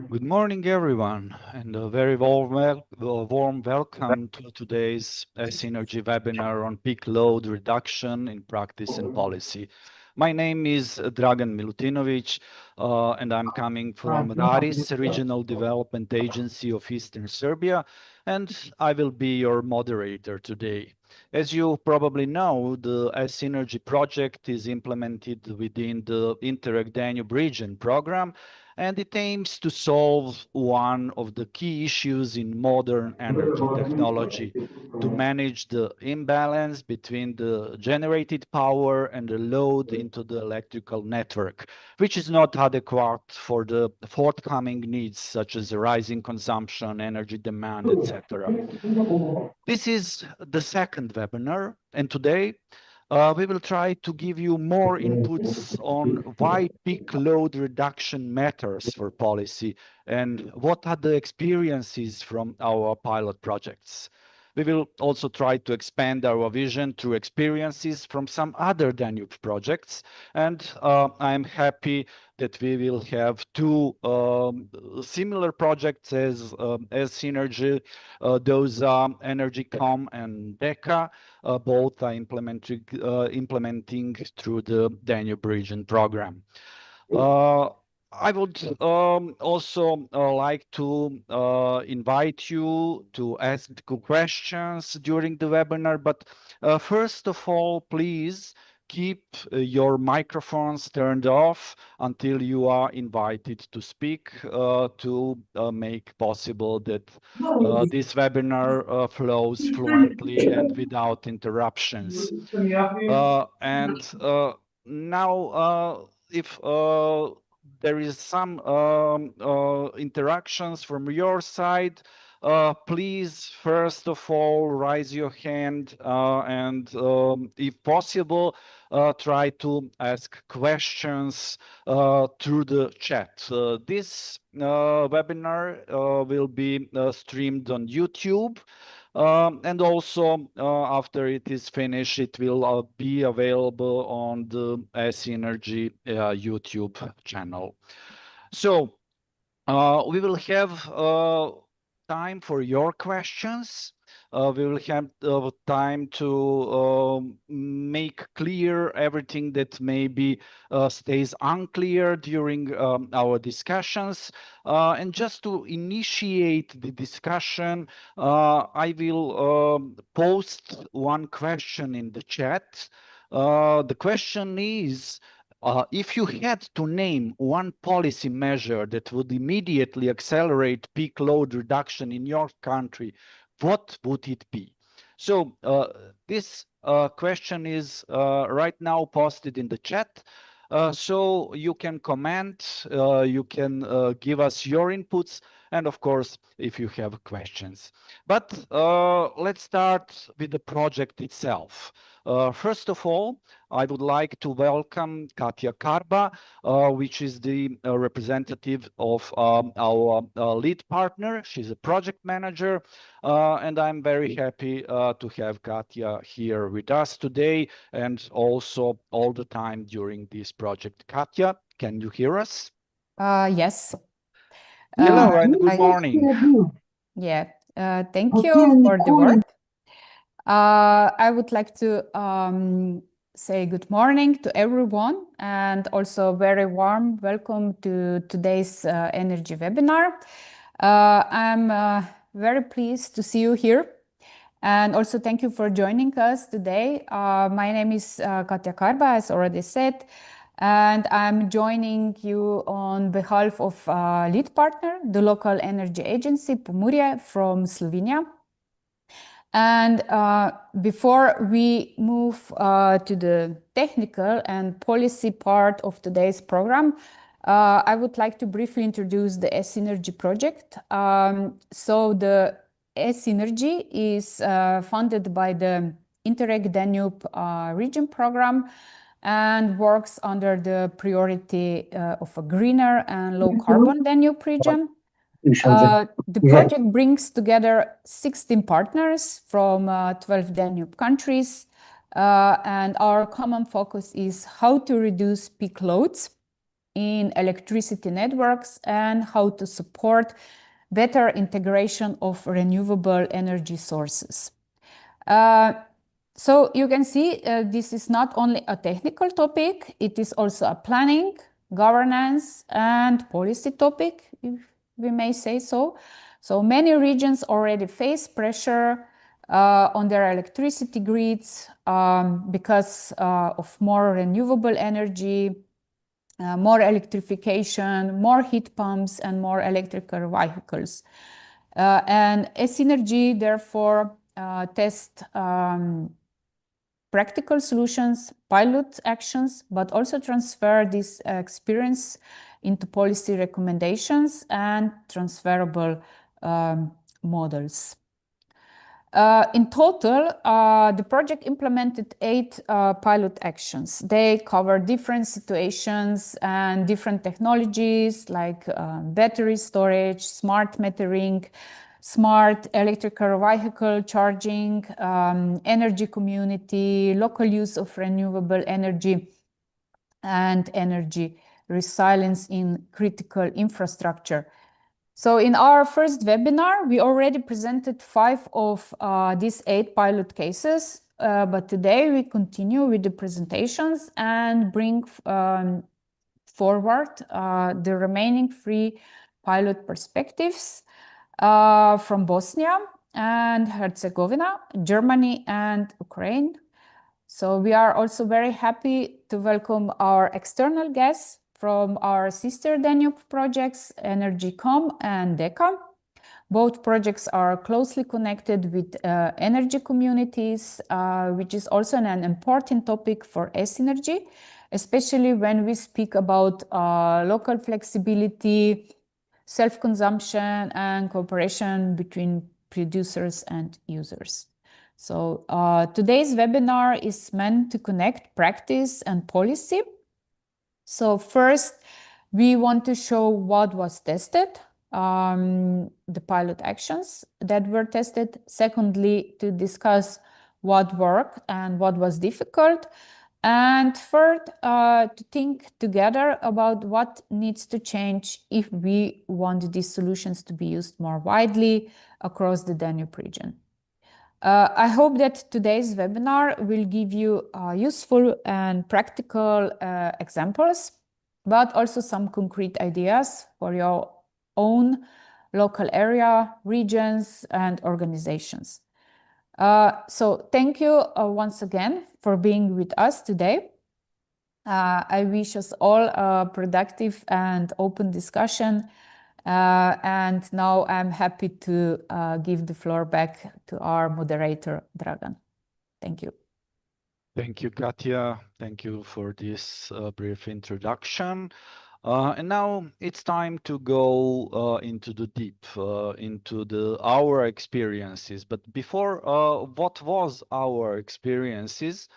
Good morning, everyone, and a very warm welcome to today's ESINERGY webinar on peak load reduction in practice and policy. My name is Dragan Milutinovic, and I'm coming from RARIS, Regional Development Agency of Eastern Serbia, and I will be your moderator today. As you probably know, the ESINERGY project is implemented within the Interreg Danube region program, and it aims to solve one of the key issues in modern energy technology, to manage the imbalance between the generated power and the load into the electrical network, which is not adequate for the forthcoming needs such as rising consumption, energy demand, etc. This is the second webinar, and today we will try to give you more inputs on why peak load reduction matters for policy and what are the experiences from our pilot projects. We will also try to expand our vision through experiences from some other Danube projects, and I'm happy that we will have two similar projects as Synergy. Those are ENERGYCOM and DECA. Both are implementing through the Danube region program. I would also like to invite you to ask questions during the webinar, but first of all, please keep your microphones turned off until you are invited to speak to make possible that this webinar flows fluently and without interruptions. And now, if there is some interactions from your side, please, first of all, raise your hand and, if possible, try to ask questions through the chat. This webinar will be streamed on YouTube. And also, after it is finished, it will be available on the ESINERGY YouTube channel. So we will have time for your questions. We will have time to make clear everything that maybe stays unclear during our discussions. And just to initiate the discussion, I will post one question in the chat. The question is, if you had to name one policy measure that would immediately accelerate peak load reduction in your country, what would it be? So this question is right now posted in the chat. So you can comment, you can give us your inputs, and of course, if you have questions. But let's start with the project itself. First of all, I would like to welcome Katja Karba, which is the representative of our lead partner. She's a project manager, and I'm very happy to have Katja here with us today and also all the time during this project. Katja, can you hear us? Yes. Hello and good morning. Yeah, thank you for the word. I would like to say good morning to everyone and also very warm welcome to today's energy webinar. I'm very pleased to see you here. And also thank you for joining us today. My name is Katja Karba, as already said, and I'm joining you on behalf of lead partner, the local energy agency, Pomurje from Slovenia. And before we move to the technical and policy part of today's program, I would like to briefly introduce the ESINERGY project. So the ESINERGY is funded by the Interreg Danube region program and works under the priority of a greener and low carbon Danube region. The project brings together 16 partners from 12 Danube countries, and our common focus is how to reduce peak loads in electricity networks and how to support better integration of renewable energy sources. So you can see this is not only a technical topic, it is also a planning, governance, and policy topic, if we may say so. So many regions already face pressure on their electricity grids because of more renewable energy, more electrification, more heat pumps, and more electrical vehicles. And ESINERGY, therefore, test practical solutions, pilot actions, but also transfer this experience into policy recommendations and transferable models. In total, the project implemented 8 pilot actions. They cover different situations and different technologies like battery storage, smart metering, smart electrical vehicle charging, energy community, local use of renewable energy, and energy resilience in critical infrastructure. So in our first webinar, we already presented 5 of these 8 pilot cases, but today we continue with the presentations and bring forward the remaining 3 pilot perspectives from Bosnia and Herzegovina, Germany, and Ukraine. So we are also very happy to welcome our external guests from our sister Danube projects, ENERGYCOM and DECA. Both projects are closely connected with energy communities, which is also an important topic for ESINERGY, especially when we speak about local flexibility, self-consumption, and cooperation between producers and users. So today's webinar is meant to connect practice and policy. So first, we want to show what was tested, the pilot actions that were tested. Secondly, to discuss what worked and what was difficult. And third, to think together about what needs to change if we want these solutions to be used more widely across the Danube region. I hope that today's webinar will give you useful and practical examples, but also some concrete ideas for your own local area, regions, and organizations. So thank you once again for being with us today. I wish us all a productive and open discussion. And now I'm happy to give the floor back to our moderator, Dragan. Thank you. Thank you, Katja. Thank you for this brief introduction. And now it's time to go into the deep, into our experiences. But before, what was our experiences?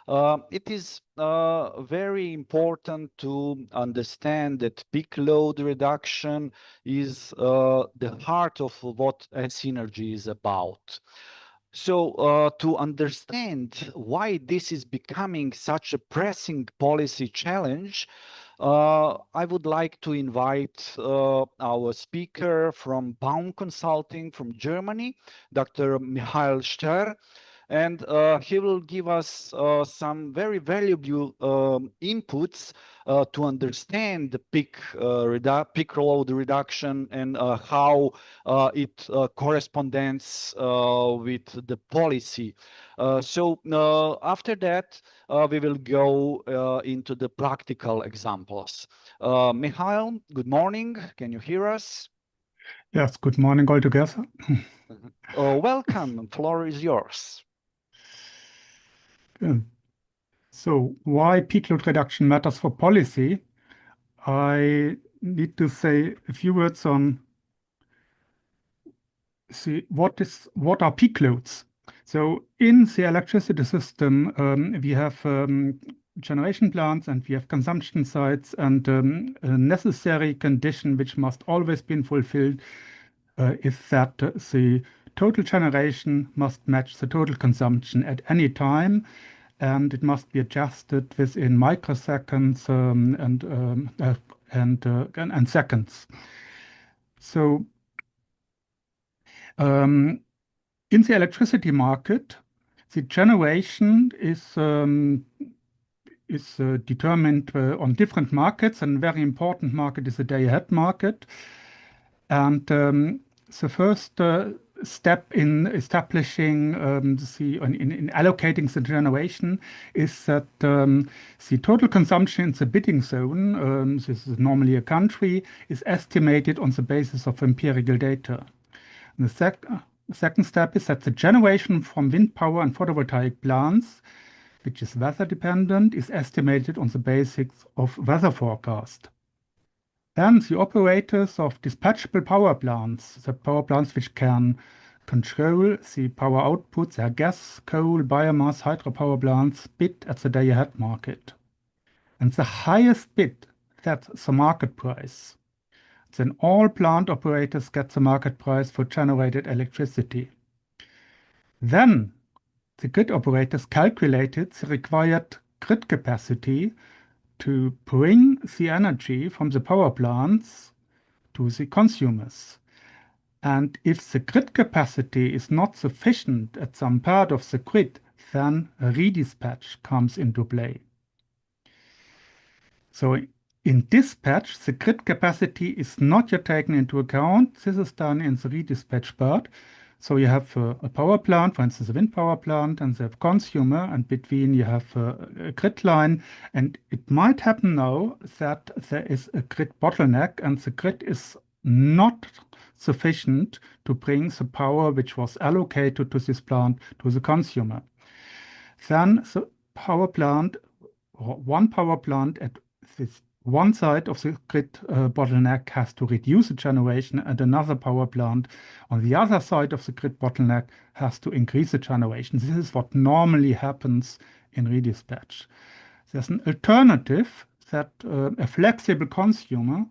It is very important to understand that peak load reduction is the heart of what ESINERGY is about. So to understand why this is becoming such a pressing policy challenge, I would like to invite our speaker from Baum Consulting from Germany, Dr. Michael Ster, and he will give us some very valuable inputs to understand the peak load reduction and how it corresponds with the policy. So after that, we will go into the practical examples. Michael, good morning. Can you hear us? Yes, good morning all together. Welcome, floor is yours. Good. So why peak load reduction matters for policy? I need to say a few words on what are peak loads. So in the electricity system, we have generation plants and we have consumption sites, and a necessary condition which must always be fulfilled is that the total generation must match the total consumption at any time. and it must be adjusted within microseconds and seconds. So in the electricity market, the generation is determined on different markets, and a very important market is the day-ahead market. And the first step in establishing in allocating the generation is that the total consumption in the bidding zone, this is normally a country, is estimated on the basis of empirical data. And the second step is that the generation from wind power and photovoltaic plants, which is weather dependent, is estimated on the basis of weather forecast. Then the operators of dispatchable power plants, the power plants which can control the power output, their gas, coal, biomass, hydropower plants, bid at the day-ahead market. And the highest bid sets the market price. Then all plant operators get the market price for generated electricity. Then the grid operators calculated the required grid capacity to bring the energy from the power plants to the consumers. And if the grid capacity is not sufficient at some part of the grid, then a redispatch comes into play. So in dispatch, the grid capacity is not yet taken into account. This is done in the redispatch part. So you have a power plant, for instance, a wind power plant, and the consumer, and between you have a grid line. And it might happen now that there is a grid bottleneck, and the grid is not sufficient to bring the power which was allocated to this plant to the consumer. Then the power plant, or one power plant at this one side of the grid bottleneck has to reduce the generation, and another power plant on the other side of the grid bottleneck has to increase the generation. This is what normally happens in redispatch. There's an alternative that a flexible consumer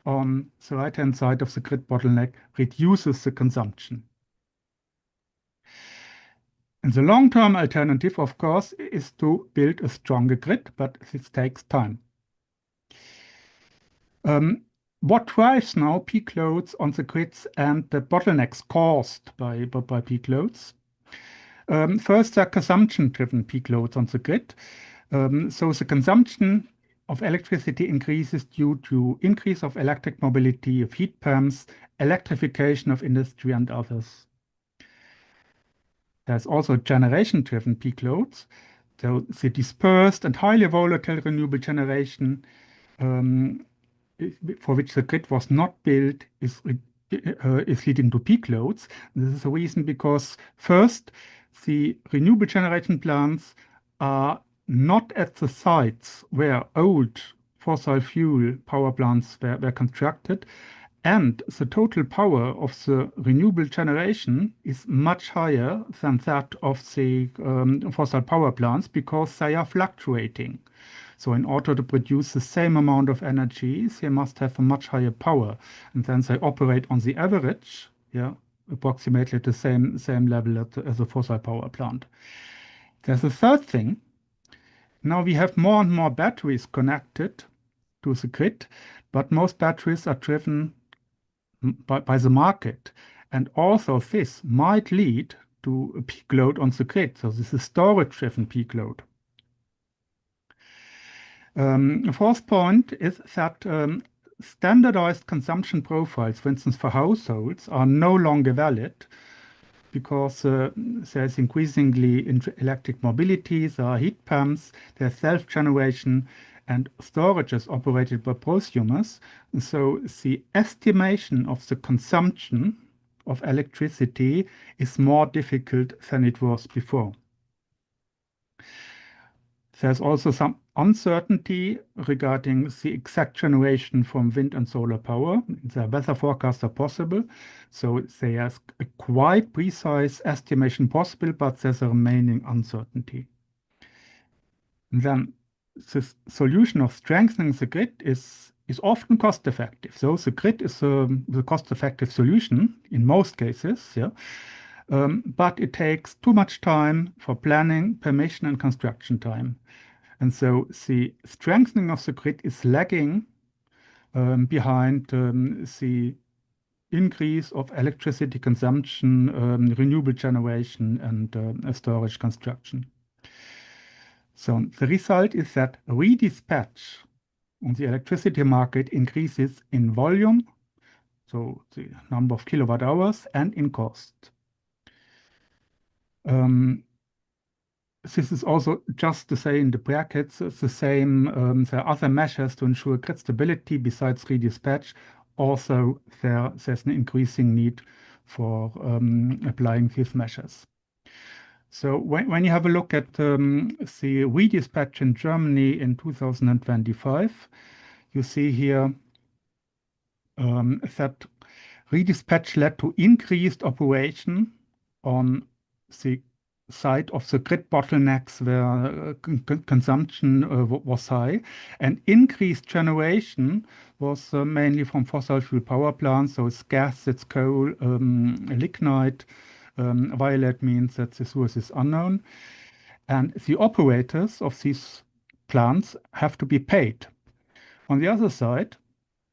on the right-hand side of the grid bottleneck reduces the consumption. And the long-term alternative, of course, is to build a stronger grid, but this takes time. What drives now peak loads on the grids and the bottlenecks caused by peak loads? First, there are consumption-driven peak loads on the grid. So the consumption of electricity increases due to increase of electric mobility, of heat pumps, electrification of industry, and others. There's also generation-driven peak loads. So the dispersed and highly volatile renewable generation for which the grid was not built is leading to peak loads. This is the reason because first, the renewable generation plants are not at the sites where old fossil fuel power plants were constructed, and the total power of the renewable generation is much higher than that of the fossil power plants because they are fluctuating. So in order to produce the same amount of energy, they must have a much higher power. And then they operate on the average, approximately at the same level as a fossil power plant. There's a third thing. Now we have more and more batteries connected to the grid, but most batteries are driven by the market. And also this might lead to a peak load on the grid. So this is storage-driven peak load. A fourth point is that standardized consumption profiles, for instance, for households, are no longer valid because there's increasingly electric mobility, there are heat pumps, there's self-generation, and storage is operated by prosumers. So the estimation of the consumption of electricity is more difficult than it was before. There's also some uncertainty regarding the exact generation from wind and solar power. The weather forecasts are possible, so there's a quite precise estimation possible, but there's a remaining uncertainty. And then the solution of strengthening the grid is often cost-effective. So the grid is the cost-effective solution in most cases. but it takes too much time for planning, permission, and construction time. And so the strengthening of the grid is lagging behind the increase of electricity consumption, renewable generation, and storage construction. So the result is that redispatch on the electricity market increases in volume, so the number of kilowatt hours, and in cost. This is also, just to say in the brackets, it's the same. There are other measures to ensure grid stability besides redispatch. Also, there's an increasing need for applying these measures. So when you have a look at the redispatch in Germany in 2025, you see here that redispatch led to increased operation on the side of the grid bottlenecks where consumption was high, and increased generation was mainly from fossil fuel power plants, so it's gas, it's coal, lignite. Violet means that the source is unknown, and the operators of these plants have to be paid. On the other side,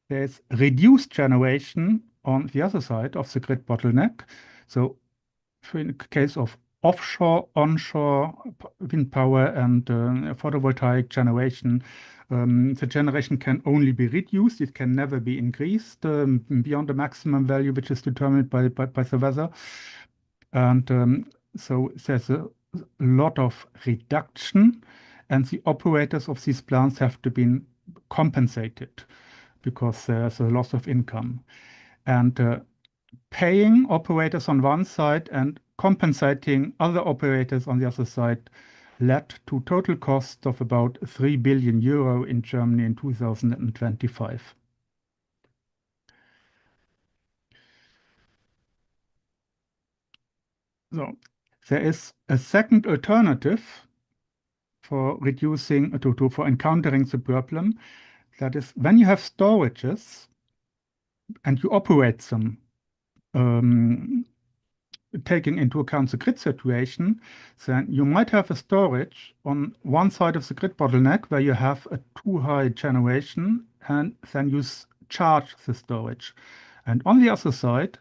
there's reduced generation on the other side of the grid bottleneck. So in the case of offshore, onshore wind power and photovoltaic generation, the generation can only be reduced. It can never be increased beyond the maximum value, which is determined by the weather. And so there's a lot of reduction, and the operators of these plants have to be compensated because there's a loss of income. And paying operators on one side and compensating other operators on the other side led to total cost of about 3 billion euro in Germany in 2025. So there is a second alternative for reducing, for encountering the problem. That is, when you have storages and you operate them, taking into account the grid situation, then you might have a storage on one side of the grid bottleneck where you have a too high generation, and then you charge the storage. And on the other side,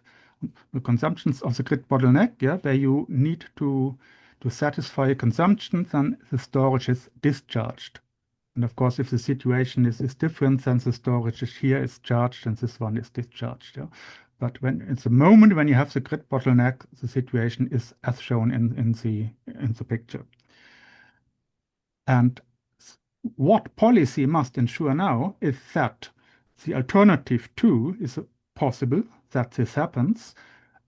the consumptions of the grid bottleneck, where you need to satisfy your consumption, then the storage is discharged. And of course, if the situation is different, then the storage here is charged and this one is discharged. But when it's a moment when you have the grid bottleneck, the situation is as shown in the picture. And what policy must ensure now is that the alternative 2 is possible, that this happens,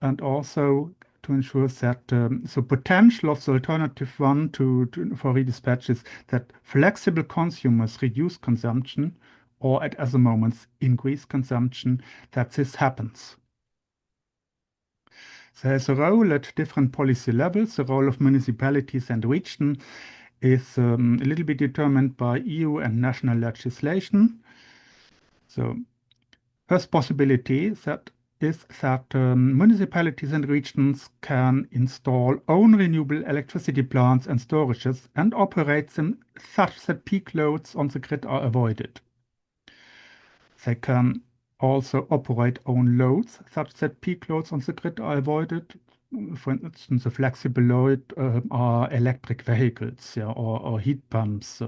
and also to ensure that the potential of the alternative 1 for redispatch is that flexible consumers reduce consumption or at other moments increase consumption, that this happens. There's a role at different policy levels. The role of municipalities and regions is a little bit determined by EU and national legislation. So first possibility that is that municipalities and regions can install own renewable electricity plants and storages and operate them such that peak loads on the grid are avoided. They can also operate own loads such that peak loads on the grid are avoided. For instance, a flexible load are electric vehicles, or heat pumps.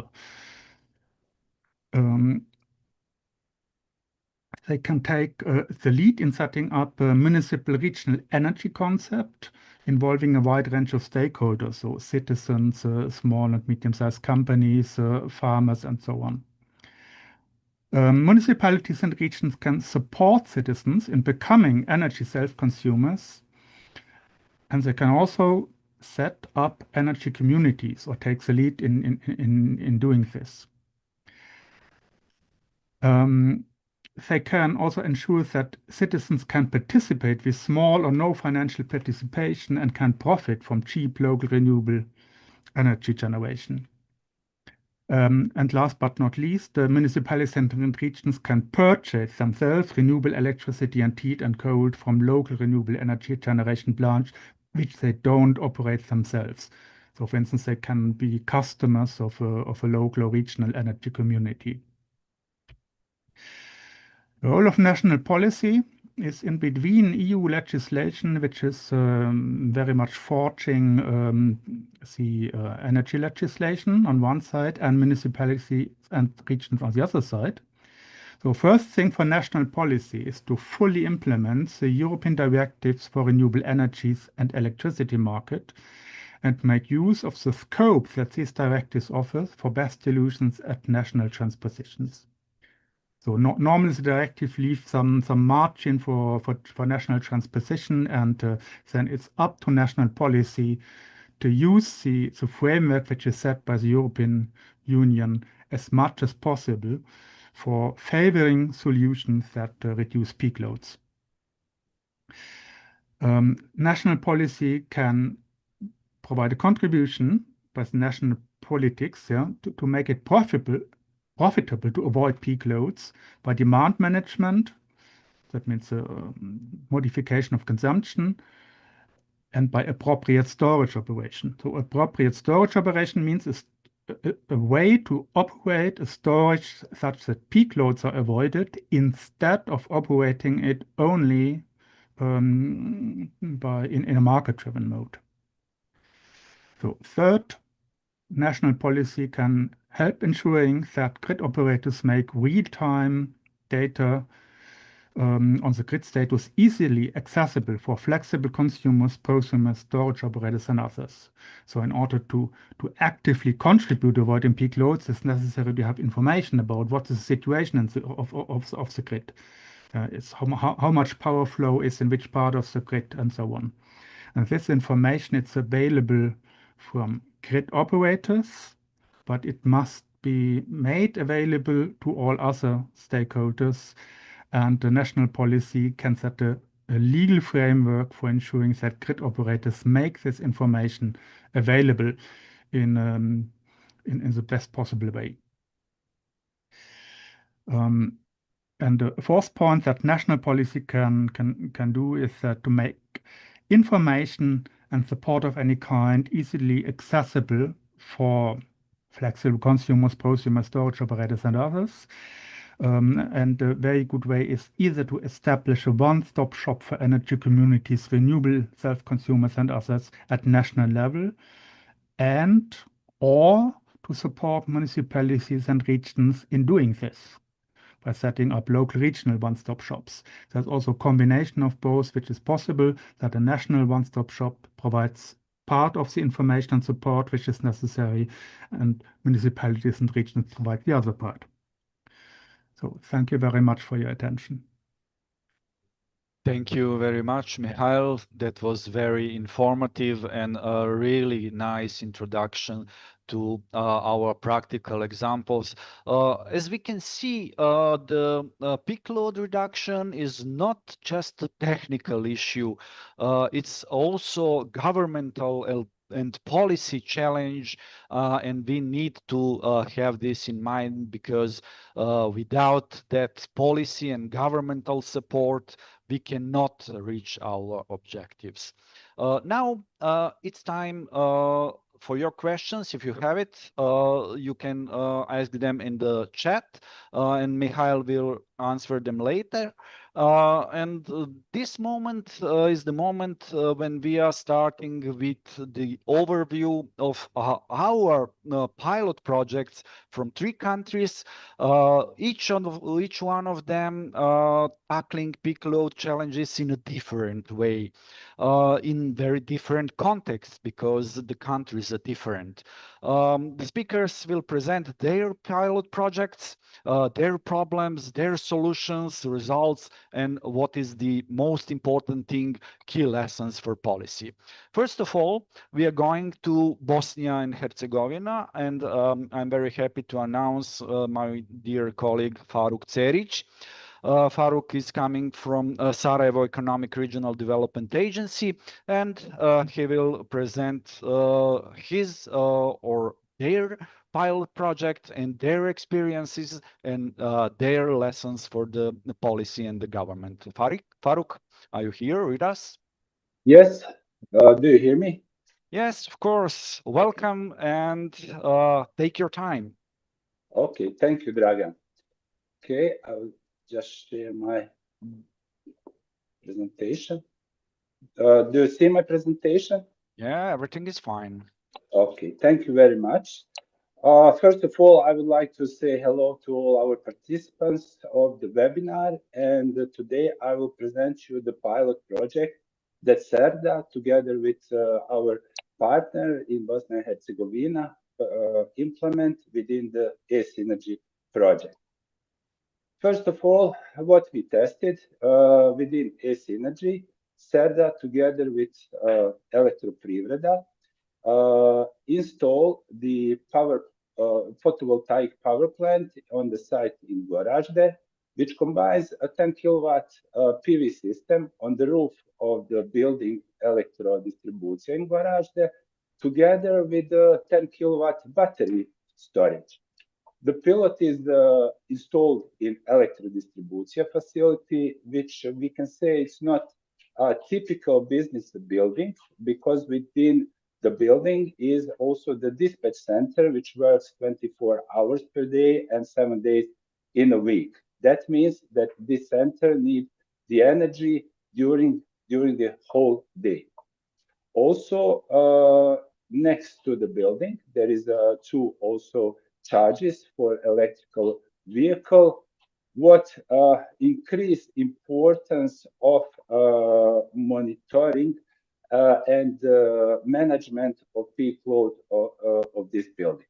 They can take the lead in setting up a municipal regional energy concept involving a wide range of stakeholders, so citizens, small and medium-sized companies, farmers, and so on. Municipalities and regions can support citizens in becoming energy self-consumers, and they can also set up energy communities or take the lead in doing this. They can also ensure that citizens can participate with small or no financial participation and can profit from cheap local renewable energy generation. And last but not least, the municipalities and regions can purchase themselves renewable electricity and heat and cold from local renewable energy generation plants which they don't operate themselves. So, for instance, they can be customers of a local or regional energy community. The role of national policy is in between EU legislation, which is very much forging the energy legislation on one side and municipalities and regions on the other side. So first thing for national policy is to fully implement the European directives for renewable energies and electricity market and make use of the scope that these directives offer for best solutions at national transpositions. So normally the directive leaves some margin for national transposition, and then it's up to national policy to use the framework which is set by the European Union as much as possible for favoring solutions that reduce peak loads. National policy can provide a contribution by the national politics to make it profitable to avoid peak loads by demand management. That means modification of consumption, and by appropriate storage operation. So appropriate storage operation means a way to operate a storage such that peak loads are avoided instead of operating it only in a market-driven mode. So third, national policy can help ensuring that grid operators make real-time data on the grid status easily accessible for flexible consumers, prosumers, storage operators, and others. So in order to actively contribute to avoiding peak loads, it's necessary to have information about what is the situation of the grid. It's how much power flow is in which part of the grid, and so on. And this information, it's available from grid operators, but it must be made available to all other stakeholders, and the national policy can set a legal framework for ensuring that grid operators make this information available in the best possible way. And the fourth point that national policy can do is to make information and support of any kind easily accessible for flexible consumers, prosumers, storage operators, and others. And a very good way is either to establish a one-stop shop for energy communities, renewable self-consumers, and others at national level, and or to support municipalities and regions in doing this by setting up local regional one-stop shops. There's also a combination of both, which is possible, that a national one-stop shop provides part of the information and support which is necessary, and municipalities and regions provide the other part. So thank you very much for your attention. Thank you very much, Michael. That was very informative and a really nice introduction to our practical examples. As we can see, the peak load reduction is not just a technical issue. It's also governmental and policy challenge, and we need to have this in mind, because without that policy and governmental support, we cannot reach our objectives. Now it's time for your questions. If you have it, you can ask them in the chat, and Michael will answer them later. And this moment is the moment when we are starting with the overview of our pilot projects from 3 countries, each one of them tackling peak load challenges in a different way, in very different contexts, because the countries are different. The speakers will present their pilot projects, their problems, their solutions, results, and what is the most important thing, key lessons for policy. First of all, we are going to Bosnia and Herzegovina, and I'm very happy to announce my dear colleague Faruk Ceric. Faruk is coming from Sarajevo Economic Regional Development Agency, and he will present his or their pilot project and their experiences and their lessons for the policy and the government. Faruk, are you here with us? Yes, Do you hear me? Yes, of course. Welcome and take your time. Okay, thank you, Dragan. Okay, I will just share my presentation. Do you see my presentation? Yeah, everything is fine. Okay, thank you very much. First of all, I would like to say hello to all our participants of the webinar. And today I will present you the pilot project that CERDA, together with our partner in Bosnia and Herzegovina, implement within the ESINERGY project. First of all, what we tested within ESINERGY, CERDA, together with Elektroprivreda, install the photovoltaic power plant on the site in Gorazde, which combines a 10 kilowatt PV system on the roof of the building Elektrodistribucija in Gorazde, together with a 10 kilowatt battery storage. The pilot is installed in Elektrodistribucija facility, which we can say it's not a typical business building, because within the building is also the dispatch center, which works 24 hours per day and 7 days in a week. That means that this center needs the energy during the whole day. Also, next to the building, there is two also charges for electrical vehicle. What increased importance of monitoring and management of peak load of this building.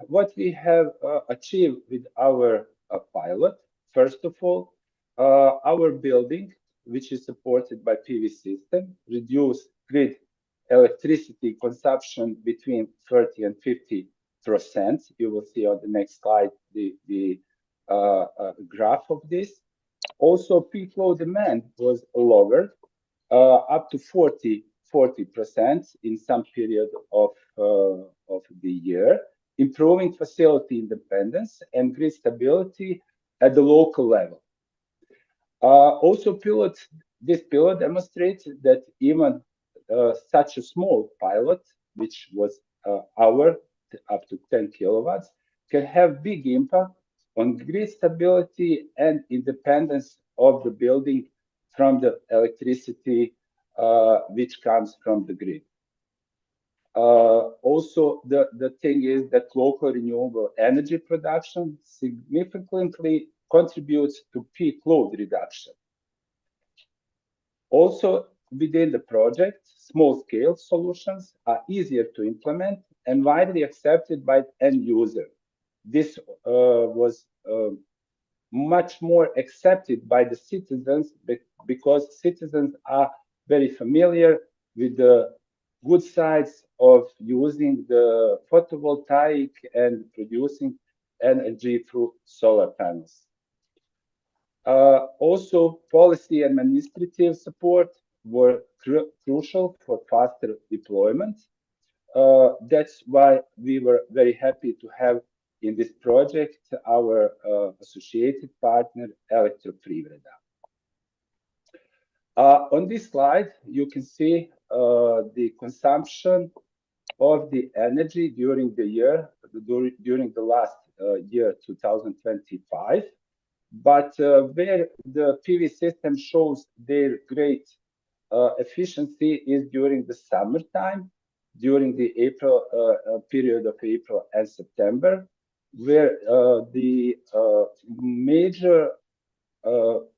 What we have achieved with our pilot, first of all, our building, which is supported by PV system, reduced grid electricity consumption between 30 and 50%. You will see on the next slide the graph of this. Also, peak load demand was lowered up to 40% in some period of the year, improving facility independence and grid stability at the local level. Also, this pilot demonstrates that even such a small pilot, which was our up to 10 kilowatts, can have big impact on grid stability and independence of the building from the electricity which comes from the grid. Also, the thing is that local renewable energy production significantly contributes to peak load reduction. Also, within the project, small-scale solutions are easier to implement and widely accepted by end user. This was much more accepted by the citizens because citizens are very familiar with the good sides of using the photovoltaic and producing energy through solar panels. Also, policy and administrative support were crucial for faster deployment. That's why we were very happy to have in this project our associated partner, Elektroprivreda. On this slide, you can see the consumption of the energy during the year, during the last year, 2025. But where the PV system shows their great efficiency is during the summertime, during the period of April and September, where the major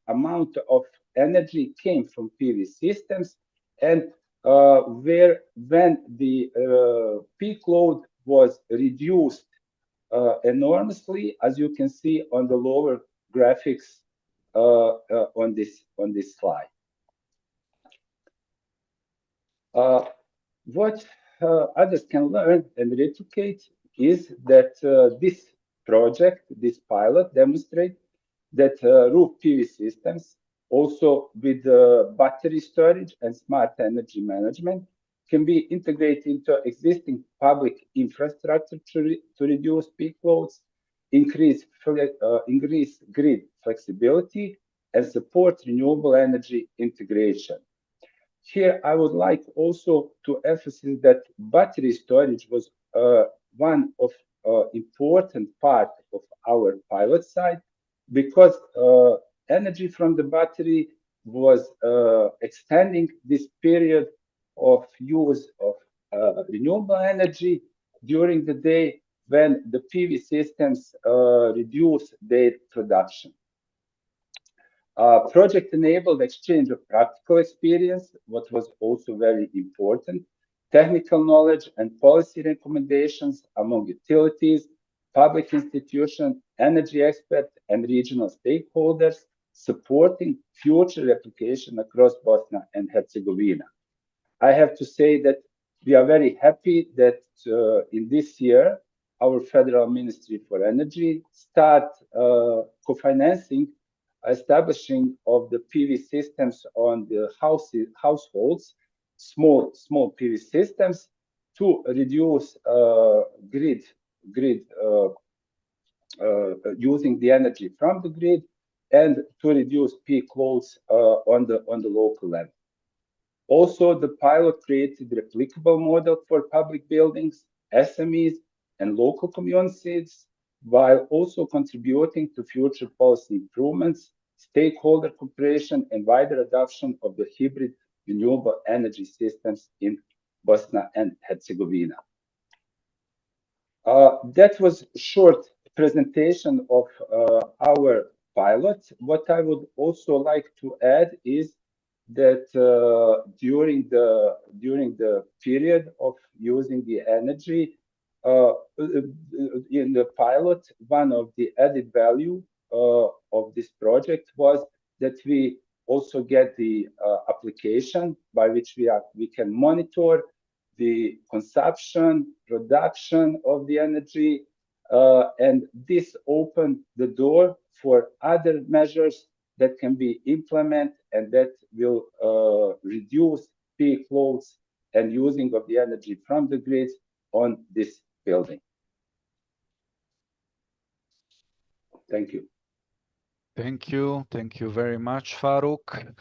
amount of energy came from PV systems, and where when the peak load was reduced enormously, as you can see on the lower graphics on this slide. What others can learn and replicate is that this project, this pilot, demonstrates that roof PV systems, also with battery storage and smart energy management, can be integrated into existing public infrastructure to reduce peak loads, increase grid flexibility, and support renewable energy integration. Here, I would like also to emphasize that battery storage was one of important part of our pilot site, because energy from the battery was extending this period of use of renewable energy during the day when the PV systems reduce their production. Project enabled exchange of practical experience, what was also very important, technical knowledge and policy recommendations among utilities, public institutions, energy experts, and regional stakeholders, supporting future application across Bosnia and Herzegovina. I have to say that we are very happy that in this year, our Federal Ministry for Energy start co-financing establishing of the PV systems on the households, small PV systems, to reduce grid using the energy from the grid, and to reduce peak loads on the local level. Also, the pilot created a replicable model for public buildings, SMEs, and local communities, while also contributing to future policy improvements, stakeholder cooperation, and wider adoption of the hybrid renewable energy systems in Bosnia and Herzegovina. That was a short presentation of our pilot. What I would also like to add is that during the period of using the energy in the pilot, one of the added value of this project was that we also get the application by which we can monitor the consumption, production of the energy, and this opened the door for other measures that can be implemented and that will reduce peak loads and using of the energy from the grid on this building. Thank you. Thank you. Thank you very much, Faruk.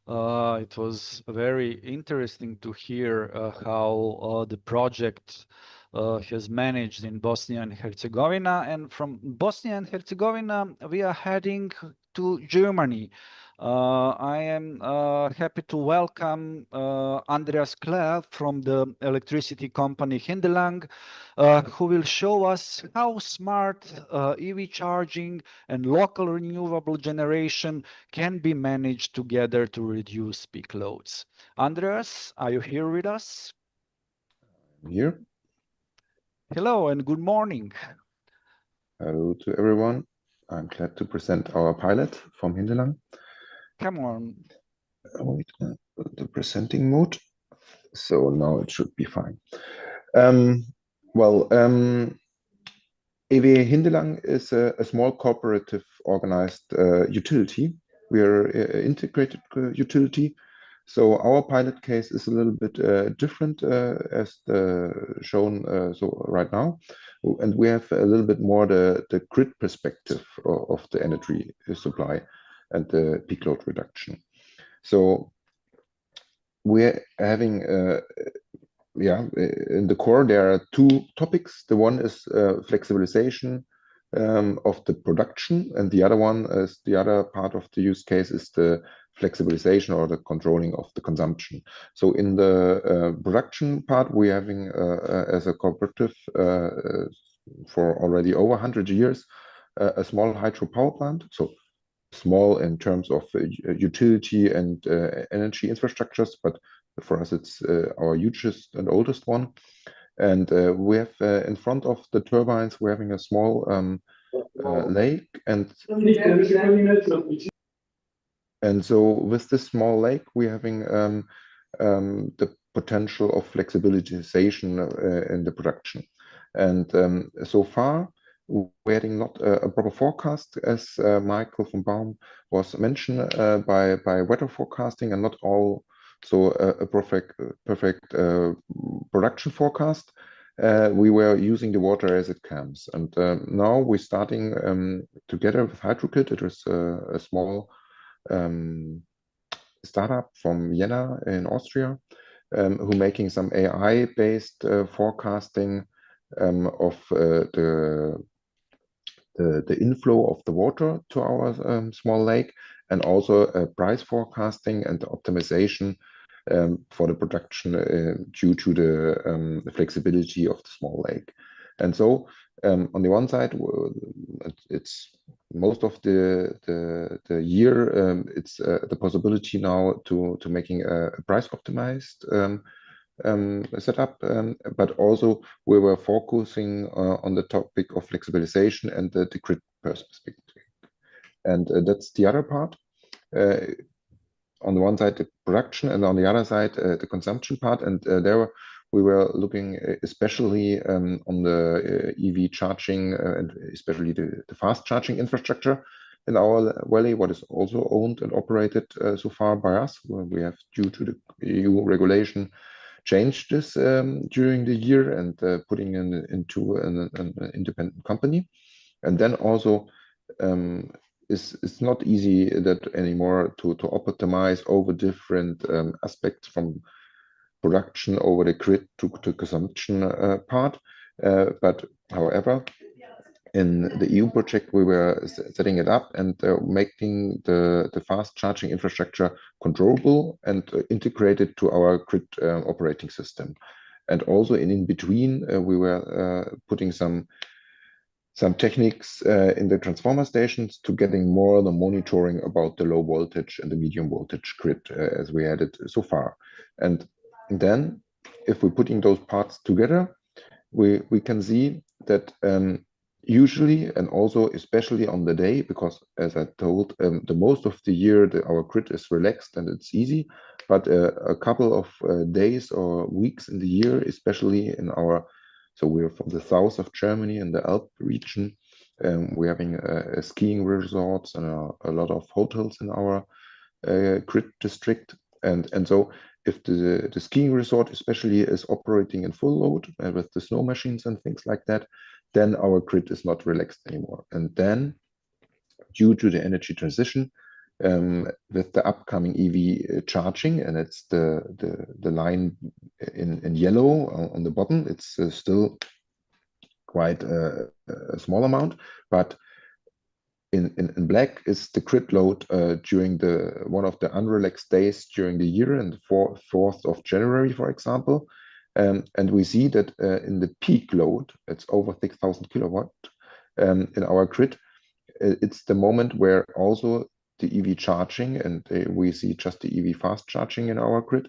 It was very interesting to hear how the project has managed in Bosnia and Herzegovina. And from Bosnia and Herzegovina, we are heading to Germany. I am happy to welcome Andreas Kler from the electricity company Hindelang, who will show us how smart EV charging and local renewable generation can be managed together to reduce peak loads. Andreas, are you here with us? I'm here. Hello and good morning. Hello to everyone. I'm glad to present our pilot from Hindelang. Come on. Wait, the presenting mode. So now it should be fine. EW Hindelang is a small cooperative organized utility. We are an integrated utility. So our pilot case is a little bit different as shown right now. And we have a little bit more the grid perspective of the energy supply and the peak load reduction. So we're having, in the core, there are two topics. The one is flexibilization of the production, and the other one is the other part of the use case is the flexibilization or the controlling of the consumption. So in the production part, we're having as a cooperative for already over 100 years a small hydropower plant. So small in terms of utility and energy infrastructures, but for us it's our hugest and oldest one. And we have in front of the turbines, we're having a small lake, and so with this small lake, we're having the potential of flexibilization in the production. And so far, we're having not a proper forecast, as Michael von Baum was mentioned, by weather forecasting, and not all so a perfect production forecast. We were using the water as it comes, and now we're starting together with HydroKit. It was a small startup from Vienna in Austria, who making some AI-based forecasting of the inflow of the water to our small lake, and also price forecasting and optimization for the production due to the flexibility of the small lake. And so on the one side, it's most of the year, it's the possibility now to making a price optimized setup, but also we were focusing on the topic of flexibilization and the grid perspective. And that's the other part. On the one side, the production, and on the other side, the consumption part. And there we were looking especially on the EV charging and especially the fast charging infrastructure in our valley, what is also owned and operated so far by us, where we have, due to the EU regulation, changed this during the year and putting into an independent company. And then also it's not easy that anymore to optimize over different aspects from production over the grid to consumption part. But however, in the EU project, we were setting it up and making the fast charging infrastructure controllable and integrated to our grid operating system. And also in between, we were putting some techniques in the transformer stations to getting more the monitoring about the low voltage and the medium voltage grid as we had it so far. And then if we're putting those parts together, we can see that usually, and also especially on the day, because as I told, the most of the year our grid is relaxed and it's easy, but a couple of days or weeks in the year, especially in our, so we're from the south of Germany in the Alp region, we're having skiing resorts and a lot of hotels in our grid district, and so if the skiing resort especially is operating in full load with the snow machines and things like that, then our grid is not relaxed anymore. And then, due to the energy transition, with the upcoming EV charging, and it's the line in yellow on the bottom, it's still quite a small amount, but in black is the grid load during one of the unrelaxed days during the year, and the 4th of January, for example. And we see that in the peak load, it's over 6,000 kilowatt in our grid. It's the moment where also the EV charging, and we see just the EV fast charging in our grid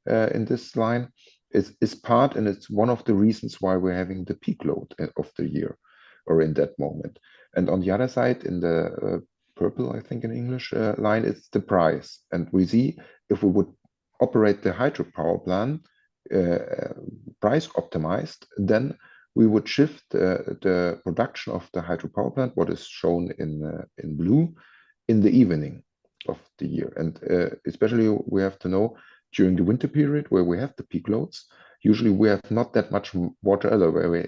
in this line, is part, and it's one of the reasons why we're having the peak load of the year, or in that moment. And on the other side, in the purple, I think in English line, it's the price. And we see if we would operate the hydropower plant price optimized, then we would shift the production of the hydropower plant, what is shown in blue, in the evening of the year. And especially we have to know during the winter period where we have the peak loads, usually we have not that much water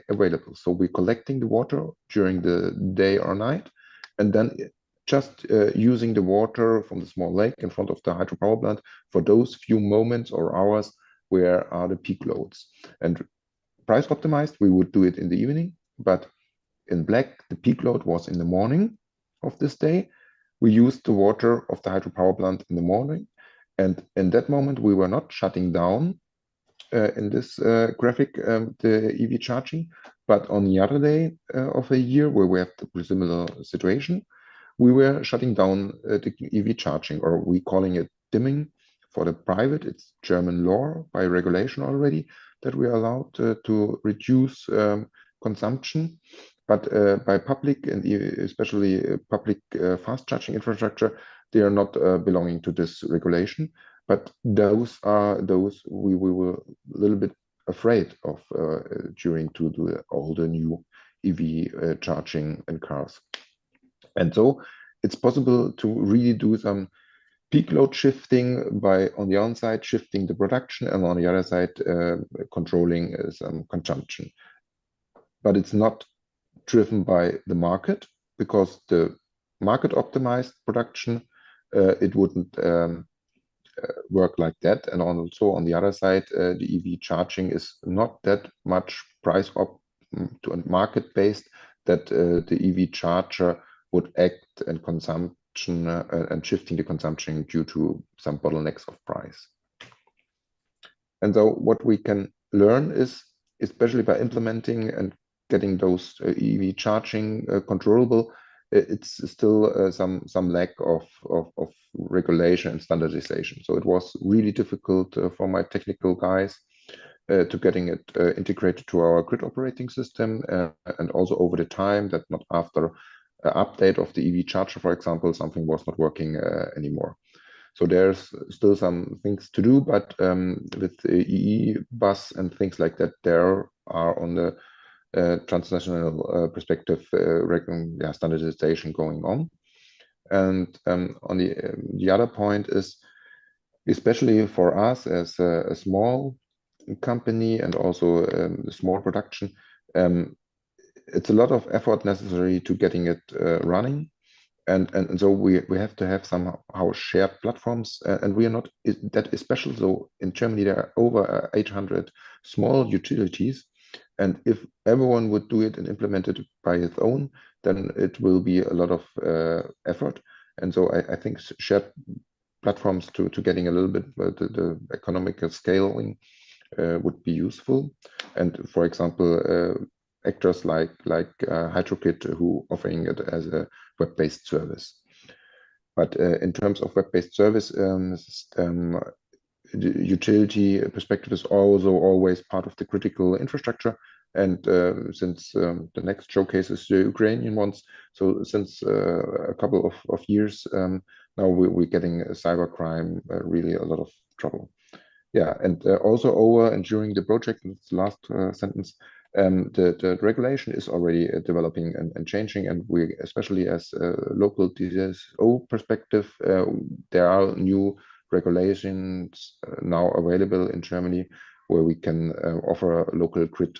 available. So we're collecting the water during the day or night, and then just using the water from the small lake in front of the hydropower plant for those few moments or hours where are the peak loads. And price optimized, we would do it in the evening, but in black, the peak load was in the morning of this day. We used the water of the hydropower plant in the morning, and in that moment, we were not shutting down in this graphic the EV charging, but on the other day of the year where we have the similar situation, we were shutting down the EV charging, or we calling it dimming. For the private, it's German law by regulation already that we are allowed to reduce consumption, but by public and especially public fast charging infrastructure, they are not belonging to this regulation. But those are those we were a little bit afraid of during to do all the new EV charging in cars. And so it's possible to really do some peak load shifting by, on the one side, shifting the production, and on the other side, controlling some consumption. But it's not driven by the market, because the market optimized production it wouldn't work like that. And also on the other side, the EV charging is not that much price up to market based that the EV charger would act in consumption and shifting the consumption due to some bottlenecks of price. And so what we can learn is, especially by implementing and getting those EV charging controllable, it's still some lack of regulation and standardization. So it was really difficult for my technical guys to getting it integrated to our grid operating system, and also over the time that not after update of the EV charger, for example, something was not working anymore. So there's still some things to do, but with EE bus and things like that, there are on the transnational perspective standardization going on. And on the other point is, especially for us as a small company and also small production, it's a lot of effort necessary to getting it running. And so we have to have somehow shared platforms, and we are not that special. So in Germany, there are over 800 small utilities. And if everyone would do it and implement it by its own, then it will be a lot of effort. And so I think shared platforms to getting a little bit the economical scaling would be useful. And for example, actors like HydroKit, who offering it as a web-based service. But in terms of web-based service, the utility perspective is also always part of the critical infrastructure. And since the next showcase is the Ukrainian ones, so since a couple of years now, we're getting cybercrime really a lot of trouble. Yeah, and also over and during the project, and it's the last sentence, the regulation is already developing and changing, and we, especially as a local DSO perspective, there are new regulations now available in Germany where we can offer local grid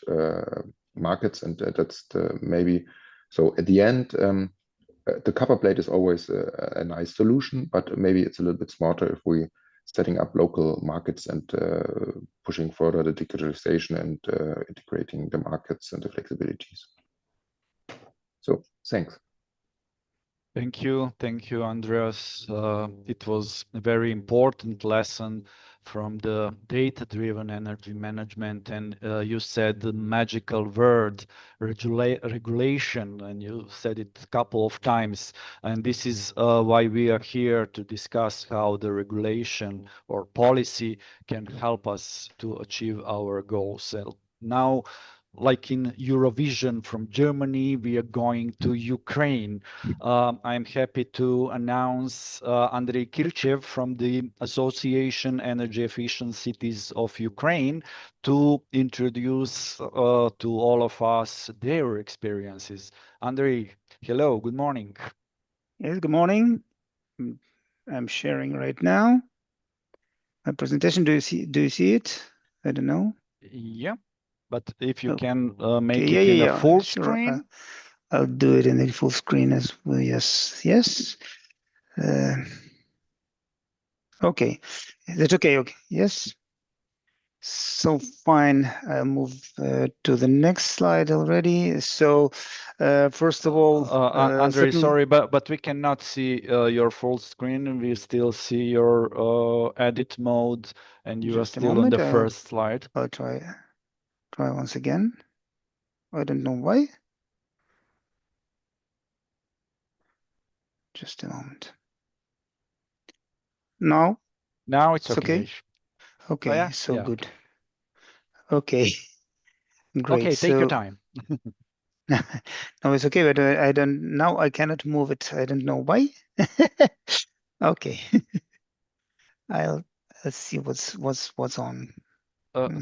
markets, and that's maybe. So at the end, the copper plate is always a nice solution, but maybe it's a little bit smarter if we setting up local markets and pushing further the digitalization and integrating the markets and the flexibilities. So thanks. Thank you, Andreas. It was a very important lesson from the data-driven energy management, and you said the magical word regulation, and you said it a couple of times, and this is why we are here to discuss how the regulation or policy can help us to achieve our goals. So now, like in Eurovision from Germany, we are going to Ukraine. I'm happy to announce Andrei Kirchev from the Association Energy Efficient Cities of Ukraine to introduce to all of us their experiences. Andrei, hello, good morning. Yes, good morning. I'm sharing right now my presentation. Do you see it? I don't know. Yeah, but if you can make it in a full sure. screen. I'll do it in a full screen as well. Yes. Okay, that's okay. Okay, yes. So fine, I'll move to the next slide already. So first of all, Andrei, sorry, but we cannot see your full screen. We still see your edit mode, and you are still on the first slide. I'll try once again. I don't know why. Just a moment. Now it's okay. Okay, oh, yeah? so yeah, good. Okay, great. Okay, take your time. No, it's okay, but I don't. Now I cannot move it. I don't know why. Okay, let's see what's on.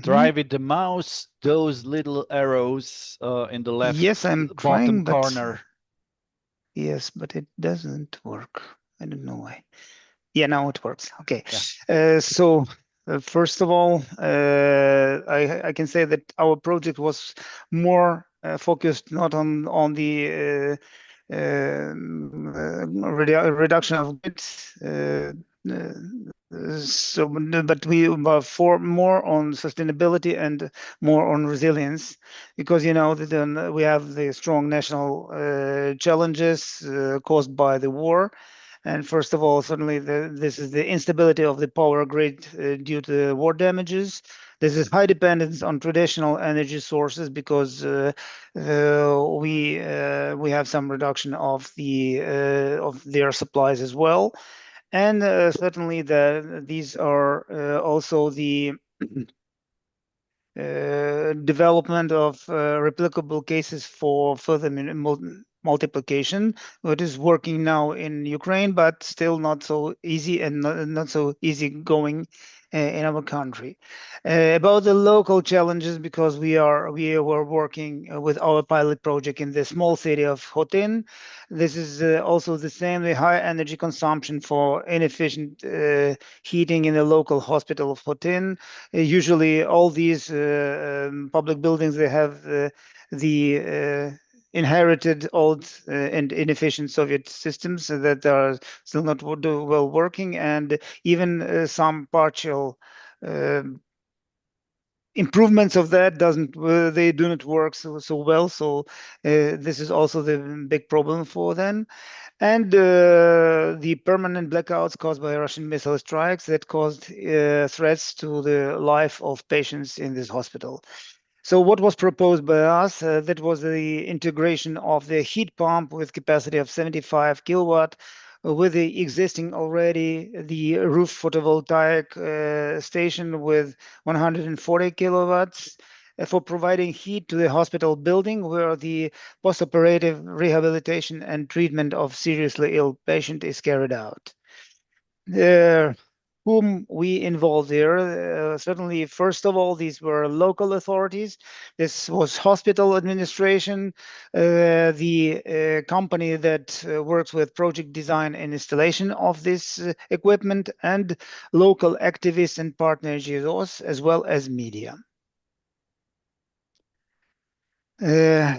Drive with the mouse. Those little arrows in the left yes, I'm bottom trying, corner. Yes, but it doesn't work. I don't know why. Yeah, now it works. Okay. Yeah. So first of all, I can say that our project was more focused not on the reduction of grids. But we for more on sustainability and more on resilience, because then we have the strong national challenges caused by the war. And first of all, certainly this is the instability of the power grid due to war damages. This is high dependence on traditional energy sources, because we have some reduction of their supplies as well. And certainly these are also the development of replicable cases for further multiplication. It is working now in Ukraine, but still not so easy, and not so easy going in our country. About the local challenges, because we were working with our pilot project in the small city of Hotin. This is also the same, the high energy consumption for inefficient heating in the local hospital of Hotin. Usually all these public buildings, they have the inherited old and inefficient Soviet systems that are still not well working, and even some partial improvements of that they do not work so well. So this is also the big problem for them. And the permanent blackouts caused by Russian missile strikes that caused threats to the life of patients in this hospital. So what was proposed by us, that was the integration of the heat pump with capacity of 75 kilowatt with the existing already the roof photovoltaic station with 140 kilowatts for providing heat to the hospital building, where the post-operative rehabilitation and treatment of seriously ill patient is carried out. Whom we involved there, certainly, first of all, these were local authorities. This was hospital administration, the company that works with project design and installation of this equipment, and local activists and partner NGOs, as well as media.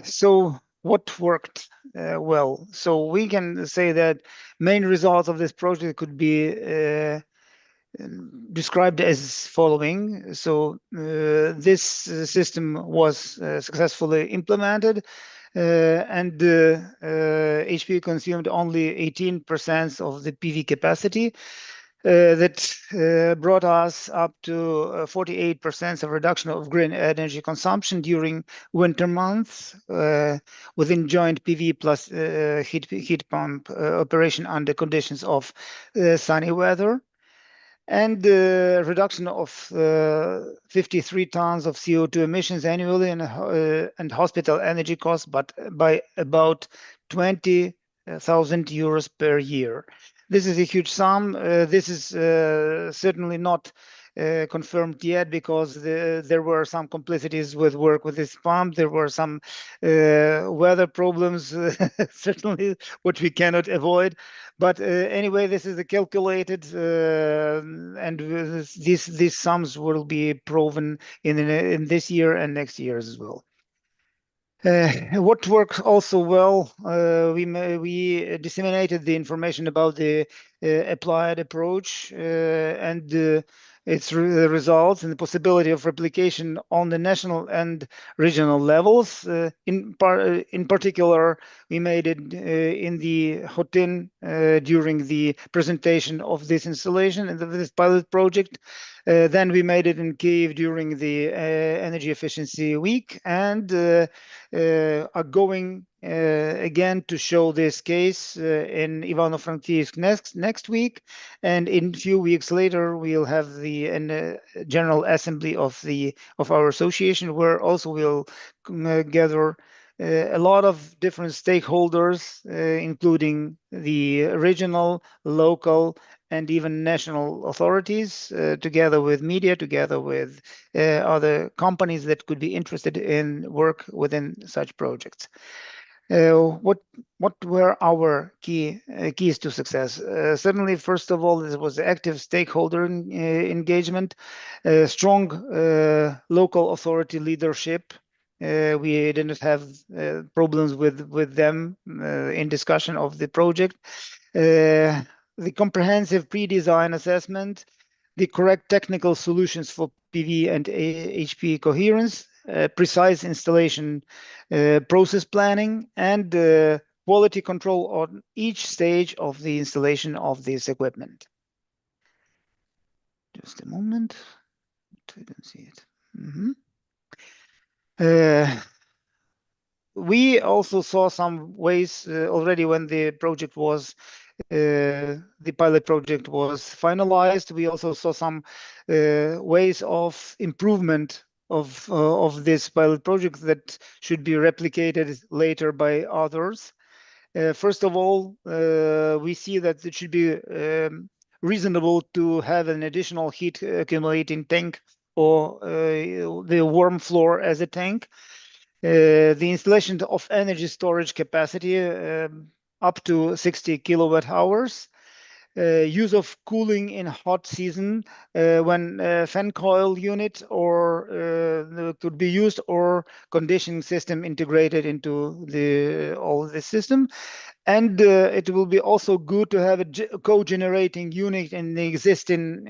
So what worked well? So we can say that main results of this project could be described as following. So this system was successfully implemented, and HP consumed only 18% of the PV capacity. That brought us up to 48% of reduction of green energy consumption during winter months within joint PV plus heat pump operation under conditions of sunny weather. And reduction of 53 tons of CO2 emissions annually, and hospital energy costs, but by about 20,000 euros per year. This is a huge sum. This is certainly not confirmed yet, because there were some complicities with work with this pump. There were some weather problems, certainly, which we cannot avoid. But anyway, this is a calculated, and these sums will be proven in this year and next year as well. What works also well, we disseminated the information about the applied approach and its results and the possibility of replication on the national and regional levels. In particular, we made it in the Hotin during the presentation of this installation and this pilot project. Then we made it in Kyiv during the Energy Efficiency Week, and are going again to show this case in Ivano-Frankivsk next week, and in a few weeks later we'll have the General Assembly of our association, where also we'll gather a lot of different stakeholders, including the regional, local, and even national authorities, together with media, together with other companies that could be interested in work within such projects. What were our keys to success? Certainly, first of all, this was active stakeholder engagement, strong local authority leadership, We didn't have problems with them in discussion of the project. The comprehensive pre-design assessment, the correct technical solutions for PV and HP coherence, precise installation process planning, and quality control on each stage of the installation of this equipment. Just a moment. I don't see it. We also saw some ways already when the project was the pilot project was finalized. We also saw some ways of improvement of this pilot project that should be replicated later by others. First of all, we see that it should be reasonable to have an additional heat accumulating tank or the warm floor as a tank. The installation of energy storage capacity up to 60 kilowatt hours. Use of cooling in hot season when fan coil unit or could be used, or conditioning system integrated into all the system. And it will be also good to have a co-generating unit in the existing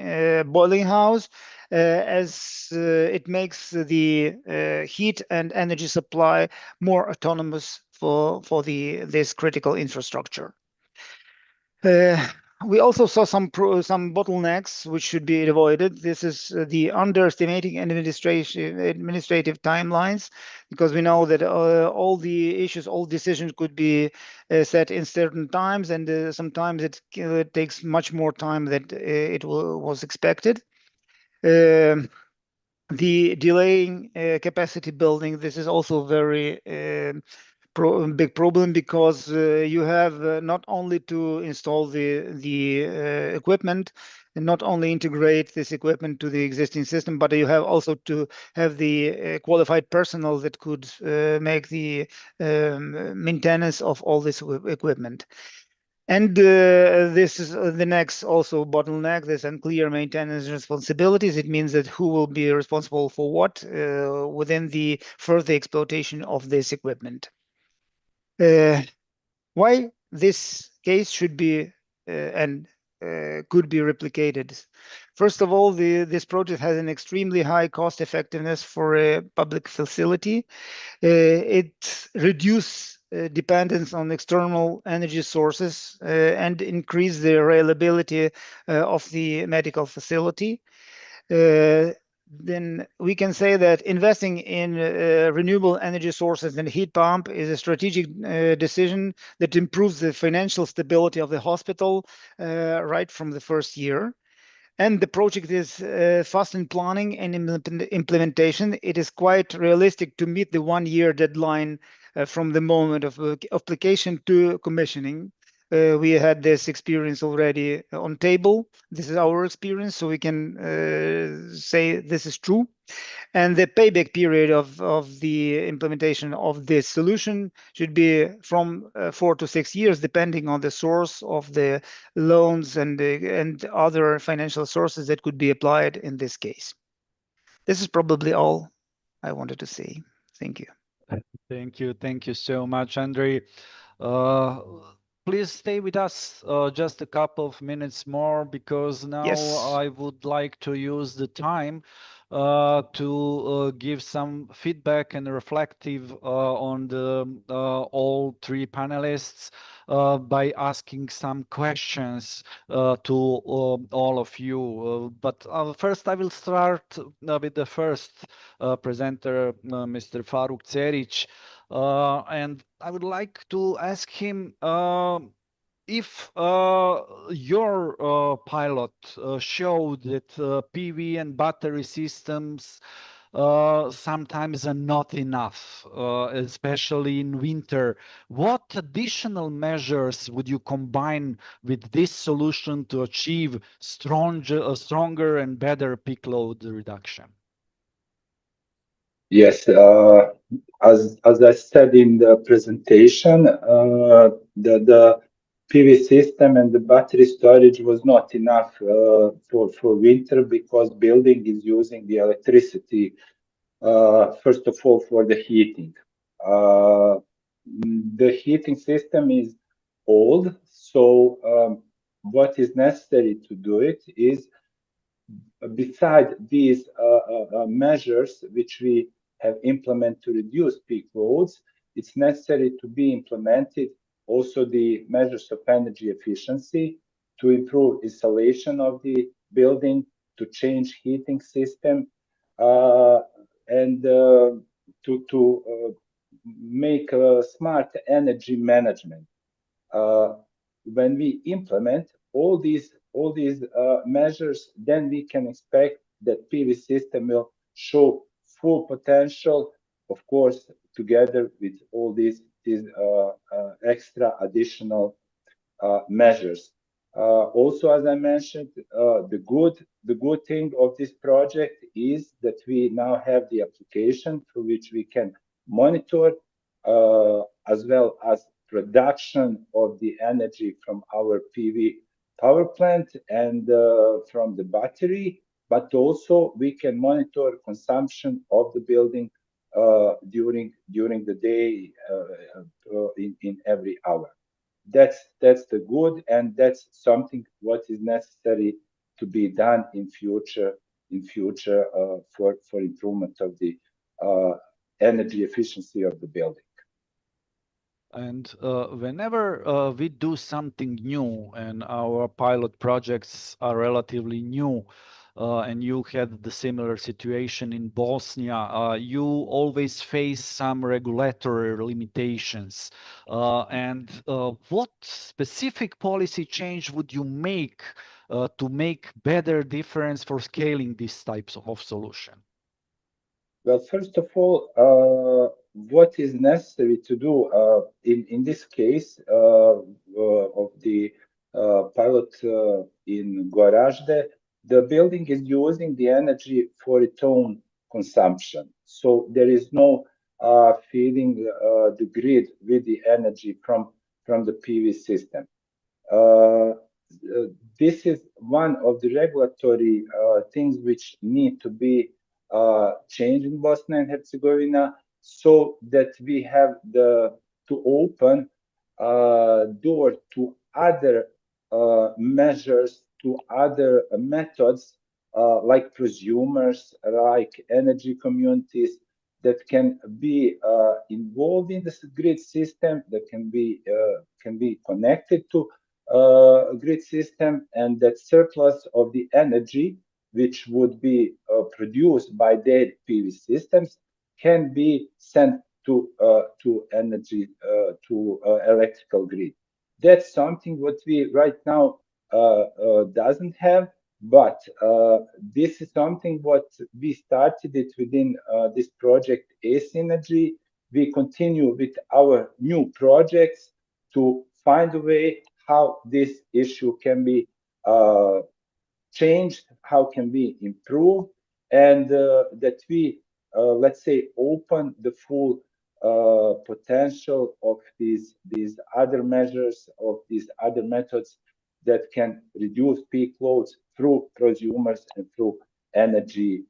boiling house, as it makes the heat and energy supply more autonomous for this critical infrastructure. We also saw some bottlenecks which should be avoided. This is the underestimating administrative timelines, because we know that all the issues, all decisions could be set in certain times, and sometimes it takes much more time than it was expected. The delaying capacity building, this is also very big problem, because you have not only to install the equipment and not only integrate this equipment to the existing system, but you have also to have the qualified personnel that could make the maintenance of all this equipment. And this is the next also bottleneck, this unclear maintenance responsibilities. It means that who will be responsible for what within the further exploitation of this equipment. Why this case should be and could be replicated? First of all, this project has an extremely high cost effectiveness for a public facility. It reduces dependence on external energy sources and increase the reliability of the medical facility. Then we can say that investing in renewable energy sources and heat pump is a strategic decision that improves the financial stability of the hospital right from the first year. And the project is fast in planning and implementation. It is quite realistic to meet the 1-year deadline from the moment of application to commissioning. We had this experience already on table. This is our experience, so we can say this is true. And the payback period of the implementation of this solution should be from 4 to 6 years, depending on the source of the loans and other financial sources that could be applied in this case. This is probably all I wanted to say. Thank you. Thank you so much, Andrei. Please stay with us just a couple of minutes more, because now I would like to use the time to give some feedback and reflective on the all three panelists by asking some questions to all of you. But first I will start with the first presenter, Mr. Faruk Ceric. And I would like to ask him if your pilot showed that PV and battery systems sometimes are not enough, especially in winter. What additional measures would you combine with this solution to achieve stronger and better peak load reduction? Yes, as I said in the presentation, the PV system and the battery storage was not enough for winter, because building is using the electricity First of all, for the heating. The heating system is old, so what is necessary to do it is, beside these measures which we have implemented to reduce peak loads, it's necessary to be implemented also the measures of energy efficiency to improve insulation of the building, to change heating system, and to make a smart energy management. When we implement all these measures, then we can expect that PV system will show full potential, of course, together with all these extra additional measures. Also, as I mentioned, the good thing of this project is that we now have the application through which we can monitor as well as production of the energy from our PV power plant and from the battery, but also we can monitor consumption of the building during the day in every hour. That's the good, and that's something what is necessary to be done in future for improvement of the energy efficiency of the building. And whenever we do something new and our pilot projects are relatively new, and you had the similar situation in Bosnia, you always face some regulatory limitations. And what specific policy change would you make to make better difference for scaling these types of solution? Well, first of all, what is necessary to do in this case of the pilot in Gorazde, the building is using the energy for its own consumption. So there is no feeding the grid with the energy from the PV system. This is one of the regulatory things which need to be changed in Bosnia and Herzegovina, so that we have to open door to other measures, to other methods like prosumers, like energy communities that can be involved in this grid system, that can be connected to grid system, and that surplus of the energy which would be produced by their PV systems can be sent to energy to electrical grid. That's something what we right now doesn't have, but this is something what we started it within this project ESINERGY. We continue with our new projects to find a way how this issue can be changed, how can we improve, and that we, let's say, open the full potential of these other measures, of these other methods that can reduce peak loads through prosumers and through energy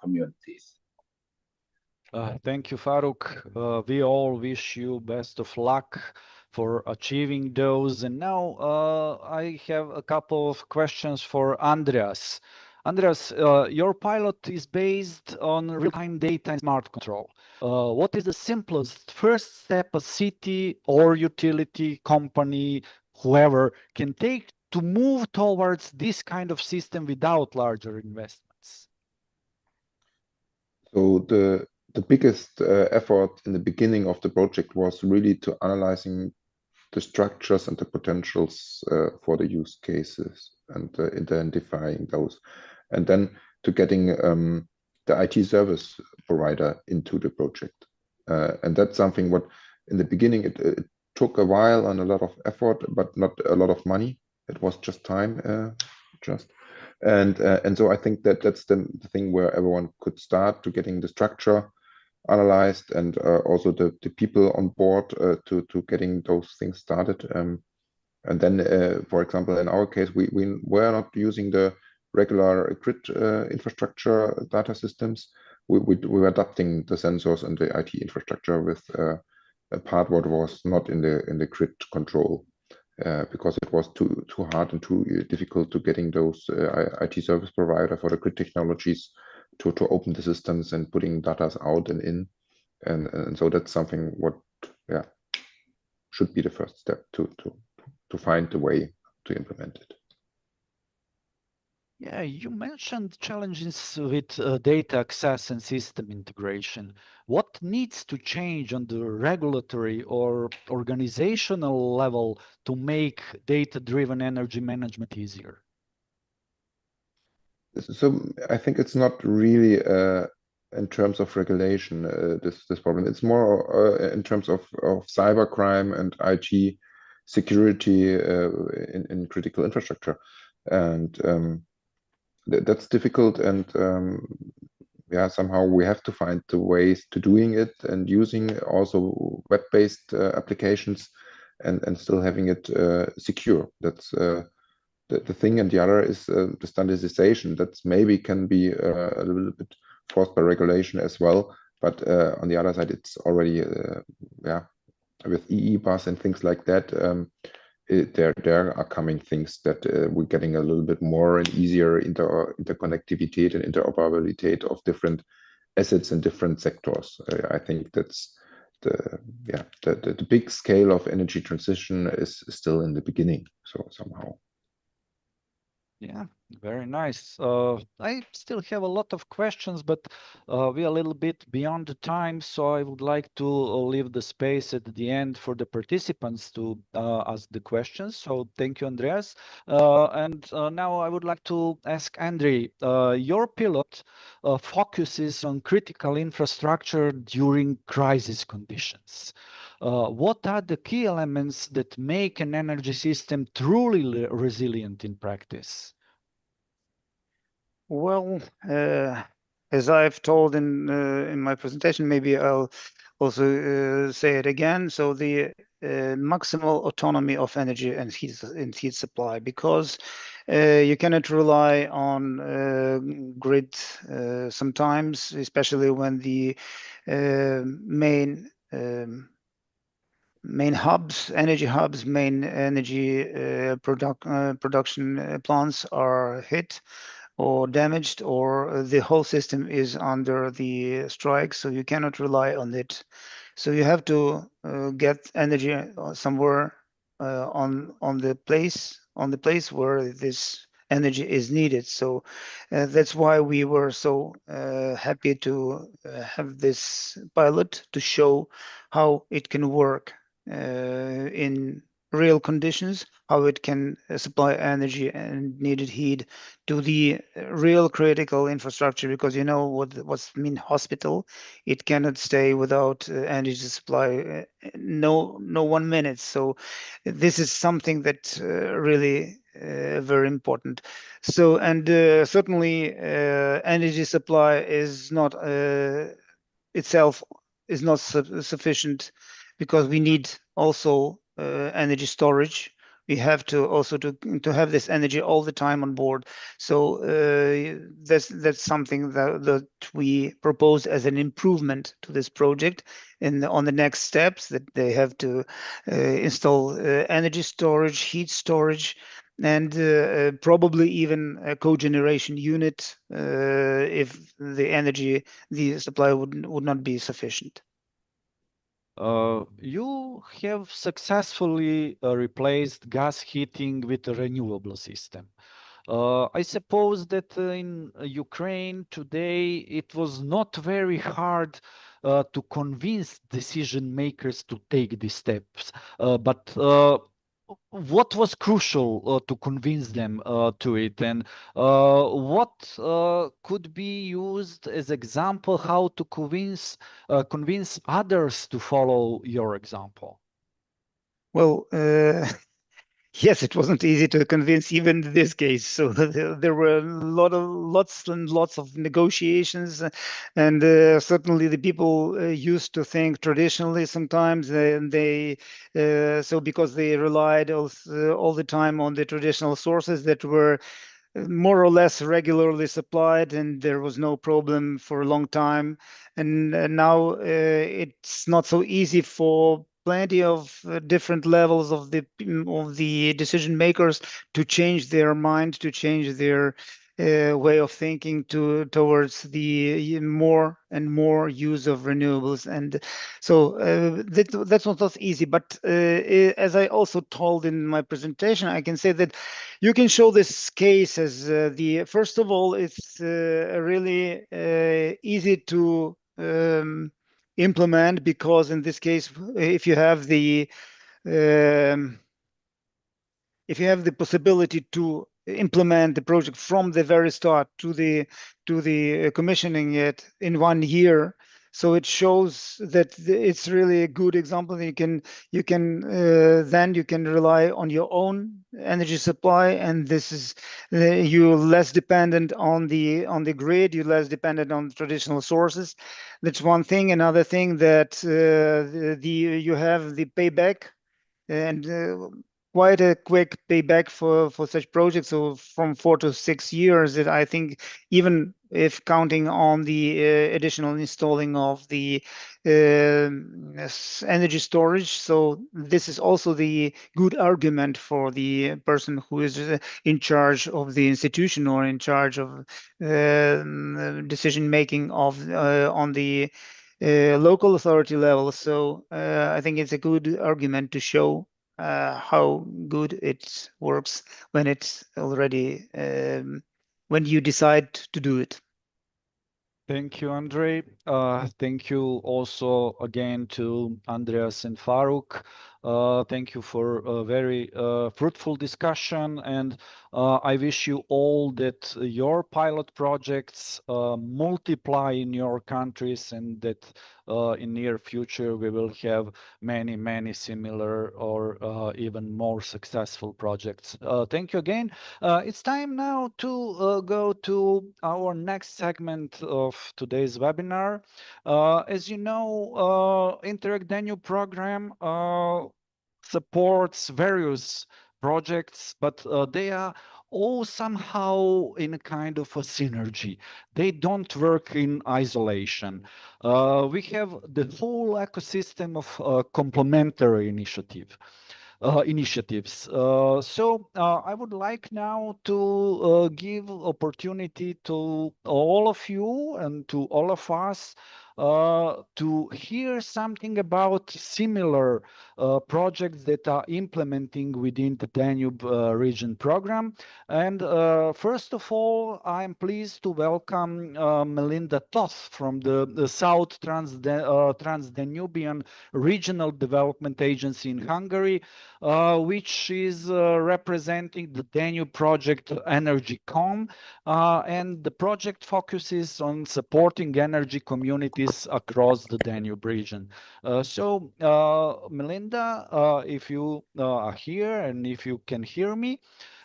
communities. Thank you, Faruk. We all wish you best of luck for achieving those. And now I have a couple of questions for Andreas. Andreas, your pilot is based on real-time data and smart control. What is the simplest first step a city or utility company, whoever, can take to move towards this kind of system without larger investments? So the biggest effort in the beginning of the project was really to analyzing the structures and the potentials for the use cases and identifying those, and then to getting the IT service provider into the project. And that's something what in the beginning it took a while and a lot of effort, but not a lot of money. It was just time, and so I think that that's the thing where everyone could start to getting the structure analyzed, and also the people on board to getting those things started. And then, for example, in our case, we were not using the regular grid infrastructure data systems, we were adapting the sensors and the IT infrastructure with a part what was not in the grid control. Because it was too hard and too difficult to getting those IT service provider for the grid technologies to open the systems and putting data out and in, and so that's something what should be the first step to find the way to implement it. Yeah, you mentioned challenges with data access and system integration. What needs to change on the regulatory or organizational level to make data-driven energy management easier? So I think it's not really in terms of regulation this problem. It's more in terms of cybercrime and IT security in critical infrastructure, and that's difficult, and somehow we have to find the ways to doing it and using also web-based applications and still having it secure. That's the thing, and the other is the standardization. That's maybe can be a little bit forced by regulation as well, but on the other side, it's already with EE-bus and things like that. There are coming things that we're getting a little bit more and easier interconnectivity and interoperability of different assets in different sectors. I think that's the big scale of energy transition is still in the beginning. So somehow. Yeah, very nice. I still have a lot of questions, but we're a little bit beyond the time, so I would like to leave the space at the end for the participants to ask the questions. So thank you, Andreas. And now I would like to ask Andrei, your pilot focuses on critical infrastructure during crisis conditions. What are the key elements that make an energy system truly resilient in practice? Well, as I've told in my presentation, maybe I'll also say it again. So the maximal autonomy of energy and heat supply, because you cannot rely on grid sometimes, especially when the main energy hubs, main energy production plants are hit or damaged, or the whole system is under the strike, so you cannot rely on it. So you have to get energy somewhere on the place where this energy is needed. So that's why we were so happy to have this pilot to show how it can work in real conditions, how it can supply energy and needed heat to the real critical infrastructure, because you know what's mean hospital, it cannot stay without energy supply no 1 minute. So this is something that really very important. So, and certainly energy supply is not itself is not sufficient, because we need also energy storage. We have to also to have this energy all the time on board. So that's something that we propose as an improvement to this project. And on the next steps, that they have to install energy storage, heat storage, and probably even a cogeneration unit if the supply would not be sufficient. You have successfully replaced gas heating with a renewable system. I suppose that in Ukraine today, it was not very hard to convince decision makers to take these steps. But what was crucial to convince them to it, and what could be used as example how to convince others to follow your example? Well, yes, it wasn't easy to convince even in this case. So there were lots and lots of negotiations, and certainly the people used to think traditionally sometimes, and they so because they relied all the time on the traditional sources that were more or less regularly supplied, and there was no problem for a long time. And now it's not so easy for plenty of different levels of the decision makers to change their mind, to change their way of thinking towards the more and more use of renewables. And so that's not easy. But as I also told in my presentation, I can say that you can show this case as first of all, it's really easy to implement, because in this case, if you have the possibility to implement the project from the very start to the commissioning it in 1 year, so it shows that it's really a good example. Then you can rely on your own energy supply, and this is you're less dependent on the grid. You're less dependent on traditional sources. That's one thing. Another thing, that you have the payback, and quite a quick payback for such projects. So from 4 to 6 years, that I think, even if counting on the additional installing of the energy storage. So this is also the good argument for the person who is in charge of the institution, or in charge of decision making of on the local authority level. So I think it's a good argument to show how good it works when it's already when you decide to do it. Thank you, Andrei. Thank you also again to Andreas and Faruk. Thank you for a very fruitful discussion, and I wish you all that your pilot projects multiply in your countries, and that in near future we will have many similar or even more successful projects. Thank you again. It's time now to go to our next segment of today's webinar. As you know, Interreg Danube program supports various projects, but they are all somehow in a kind of a synergy. They don't work in isolation. We have the whole ecosystem of complementary initiatives. So I would like now to give opportunity to all of you and to all of us to hear something about similar projects that are implementing within the Danube region program. And first of all, I'm pleased to welcome Melinda Toth from the South Trans-Danubian Regional Development Agency in Hungary, which is representing the Danube project ENERGY.com, and the project focuses on supporting energy communities across the Danube region. So, Melinda, if you are here and if you can hear me,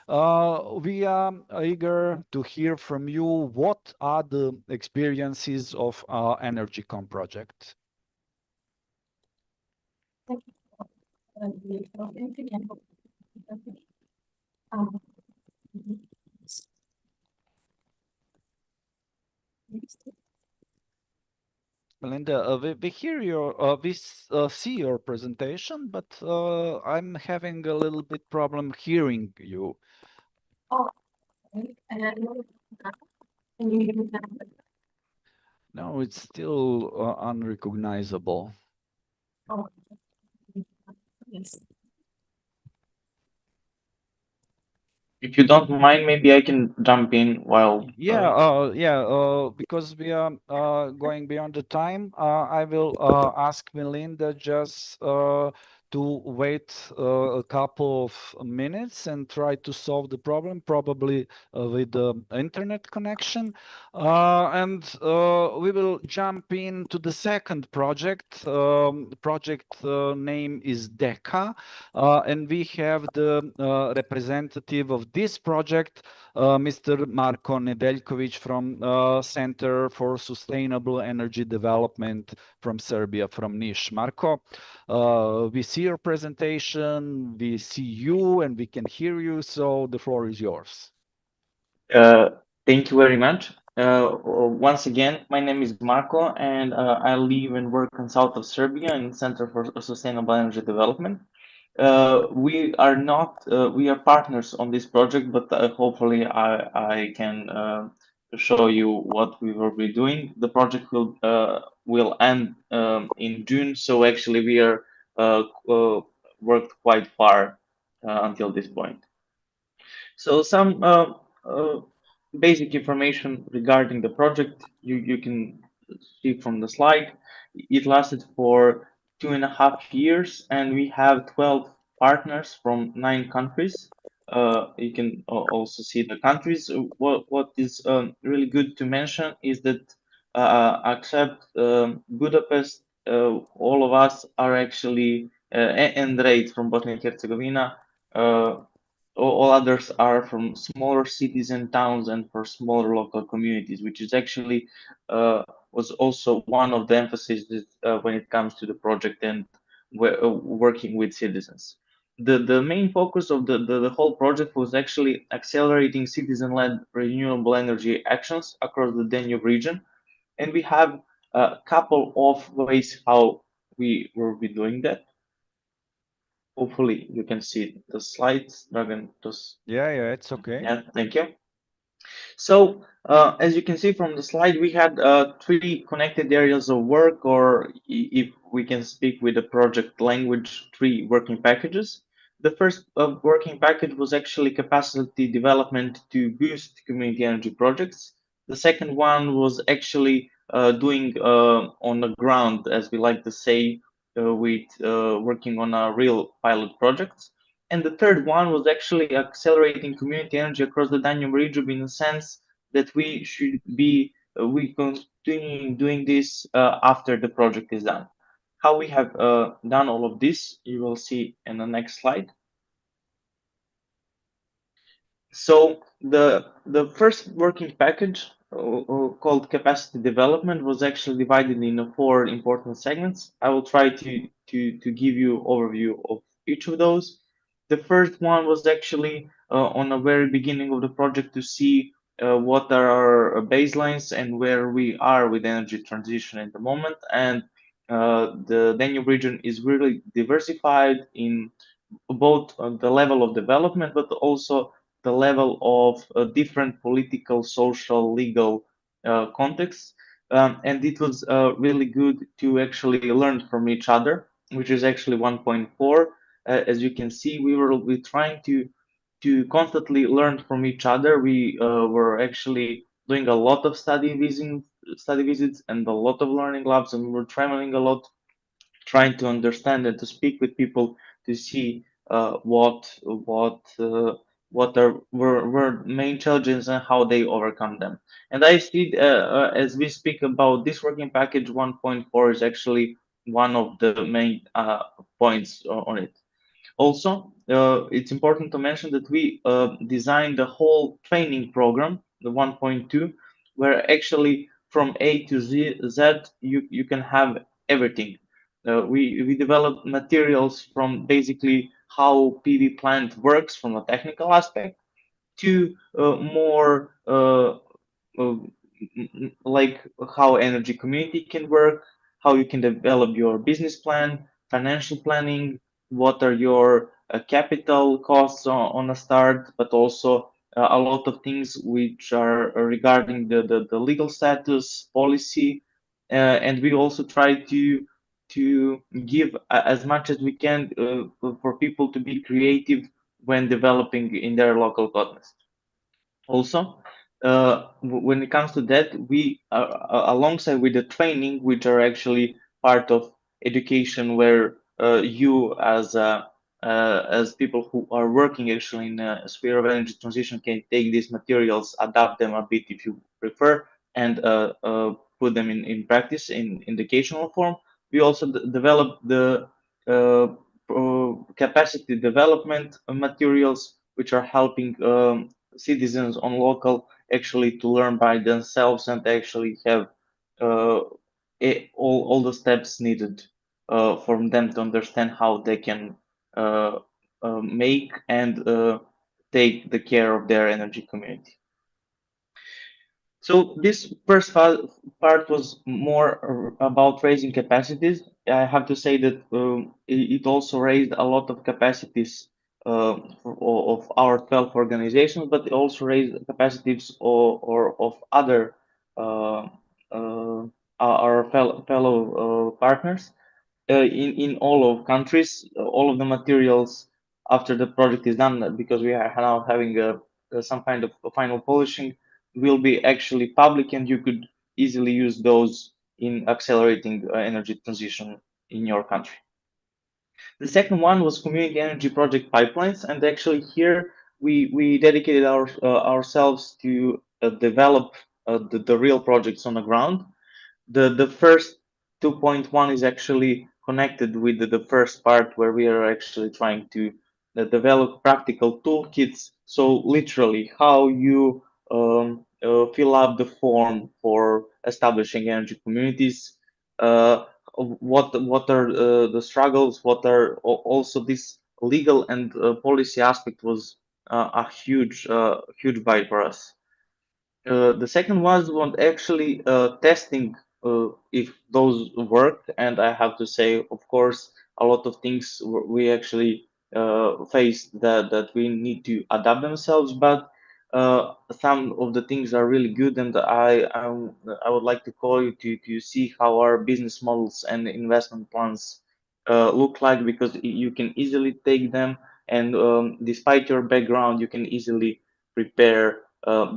we are eager to hear from you. What are the experiences of our ENERGY.com project? Melinda, we hear your, we see your presentation, but I'm having a little bit problem hearing you. No, it's still unrecognizable. If you don't mind, maybe I can jump in while. Because we are going beyond the time, I will ask Melinda just to wait a couple of minutes and try to solve the problem, probably with the internet connection. And we will jump into the second project. Project name is DECA, and we have the representative of this project, Mr. Marko Nedeljković from Center for Sustainable Energy Development from Serbia, from Niš. Marko, we see your presentation, we see you, and we can hear you, so the floor is yours. Thank you very much. Once again, my name is Marco, and I live and work in south of Serbia in Center for Sustainable Energy Development. We are not, we are partners on this project, but hopefully I can show you what we will be doing. The project will end in June, so actually we are worked quite far until this point. So some basic information regarding the project you can see from the slide. It lasted for 2.5 years, and we have 12 partners from 9 countries. You can also see the countries. What is really good to mention is that except Budapest, all of us are actually and Raid from Bosnia and Herzegovina. All others are from smaller cities and towns and for smaller local communities, which is actually was also one of the emphases when it comes to the project and working with citizens. The main focus of the whole project was actually accelerating citizen-led renewable energy actions across the Danube region, and we have a couple of ways how we will be doing that. Hopefully you can see the slides, Dragan. Yeah, it's okay. Yeah, thank you. So as you can see from the slide, we had 3 connected areas of work, or if we can speak with the project language, 3 working packages. The first working package was actually capacity development to boost community energy projects. The second one was actually doing on the ground, as we like to say, with working on a real pilot projects. And the third one was actually accelerating community energy across the Danube region, in the sense that we should be we continue doing this after the project is done. How we have done all of this, you will see in the next slide. So the first working package called capacity development was actually divided into 4 important segments. I will try to give you overview of each of those. The first one was actually on the very beginning of the project to see what are our baselines and where we are with energy transition at the moment. And the Danube region is really diversified in both the level of development, but also the level of different political, social, legal contexts. And it was really good to actually learn from each other, which is actually 1.4. As you can see, we were trying to constantly learn from each other. We were actually doing a lot of study visits and a lot of learning labs, and we were traveling a lot, trying to understand and to speak with people to see what were main challenges and how they overcome them. And I see as we speak about this working package, 1.4 is actually one of the main points on it. Also, it's important to mention that we designed the whole training program, the 1.2, where actually from A to Z you can have everything. We developed materials from basically how PV plant works from a technical aspect to more like how energy community can work, how you can develop your business plan, financial planning, what are your capital costs on a start, but also a lot of things which are regarding the legal status, policy, and we also try to give as much as we can for people to be creative when developing in their local context. Also, when it comes to that, we alongside with the training, which are actually part of education, where you as people who are working actually in a sphere of energy transition can take these materials, adapt them a bit if you prefer, and put them in practice in educational form. We also develop the capacity development materials, which are helping citizens on local actually to learn by themselves and actually have all the steps needed for them to understand how they can make and take the care of their energy community. So this first part was more about raising capacities. I have to say that it also raised a lot of capacities of our 12 organizations, but it also raised capacities of other our fellow partners in all of countries. All of the materials after the project is done, because we are now having some kind of final polishing, will be actually public, and you could easily use those in accelerating energy transition in your country. The second one was community energy project pipelines, and actually here we dedicated ourselves to develop the real projects on the ground. The first 2.1 is actually connected with the first part, where we are actually trying to develop practical toolkits. So literally how you fill up the form for establishing energy communities, what are the struggles, what are also this legal and policy aspect was a huge buy for us. The second was actually testing if those work, and I have to say, of course, a lot of things we actually faced that we need to adapt themselves, but some of the things are really good, and I would like to call you to see how our business models and investment plans look like, because you can easily take them, and despite your background, you can easily prepare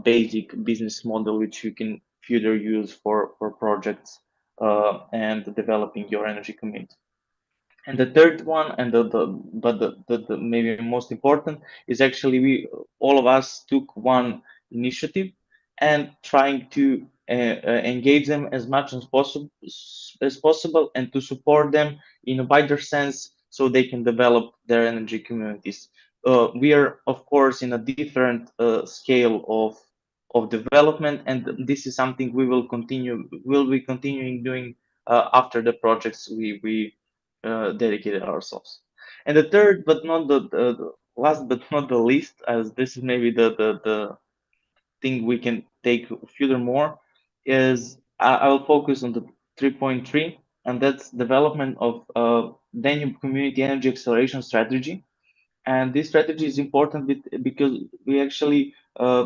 basic business model which you can further use for projects and developing your energy community. And the third one, and the maybe most important, is actually we all of us took one initiative and trying to engage them as much as possible and to support them in a wider sense so they can develop their energy communities. We are of course in a different scale of development, and this is something will be continuing doing after the projects we dedicated ourselves. And the third, but not the last, but not the least, as this is maybe the thing we can take furthermore, is I will focus on the 3.3, and that's development of Danube Community Energy Acceleration Strategy. And this strategy is important because we actually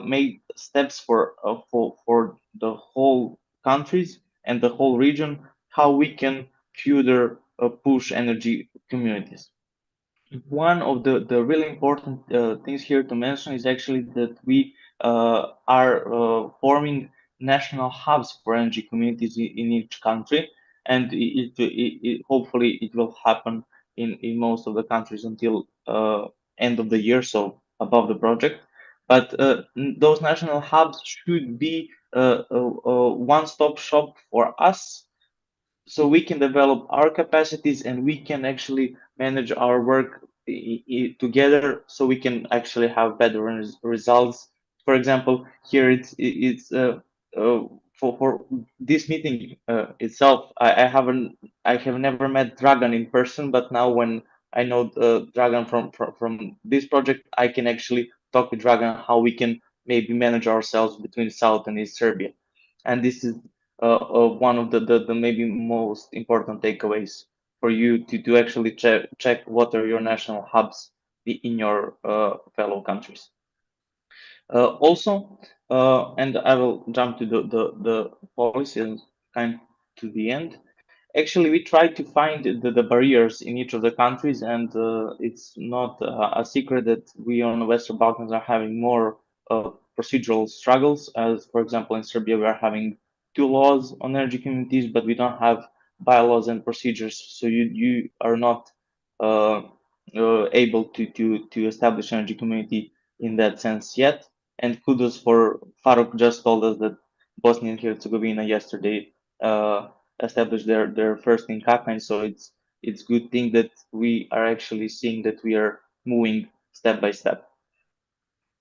made steps for the whole countries and the whole region, how we can further push energy communities. One of the really important things here to mention is actually that we are forming national hubs for energy communities in each country, and hopefully it will happen in most of the countries until end of the year, so above the project. But those national hubs should be a one-stop shop for us, so we can develop our capacities and we can actually manage our work together, so we can actually have better results. For example, here it's for this meeting itself, I have never met Dragan in person, but now when I know Dragan from this project, I can actually talk with Dragan how we can maybe manage ourselves between South and East Serbia. And this is one of the maybe most important takeaways for you to actually check what are your national hubs in your fellow countries. Also, and I will jump to the policy and kind to the end. Actually, we try to find the barriers in each of the countries, and it's not a secret that we on the Western Balkans are having more procedural struggles. As for example, in Serbia, we are having 2 laws on energy communities, but we don't have bylaws and procedures. So you are not able to establish energy community in that sense yet. And kudos for Faruk, just told us that Bosnia and Herzegovina yesterday established their first in Kaknj, so it's good thing that we are actually seeing that we are moving step by step.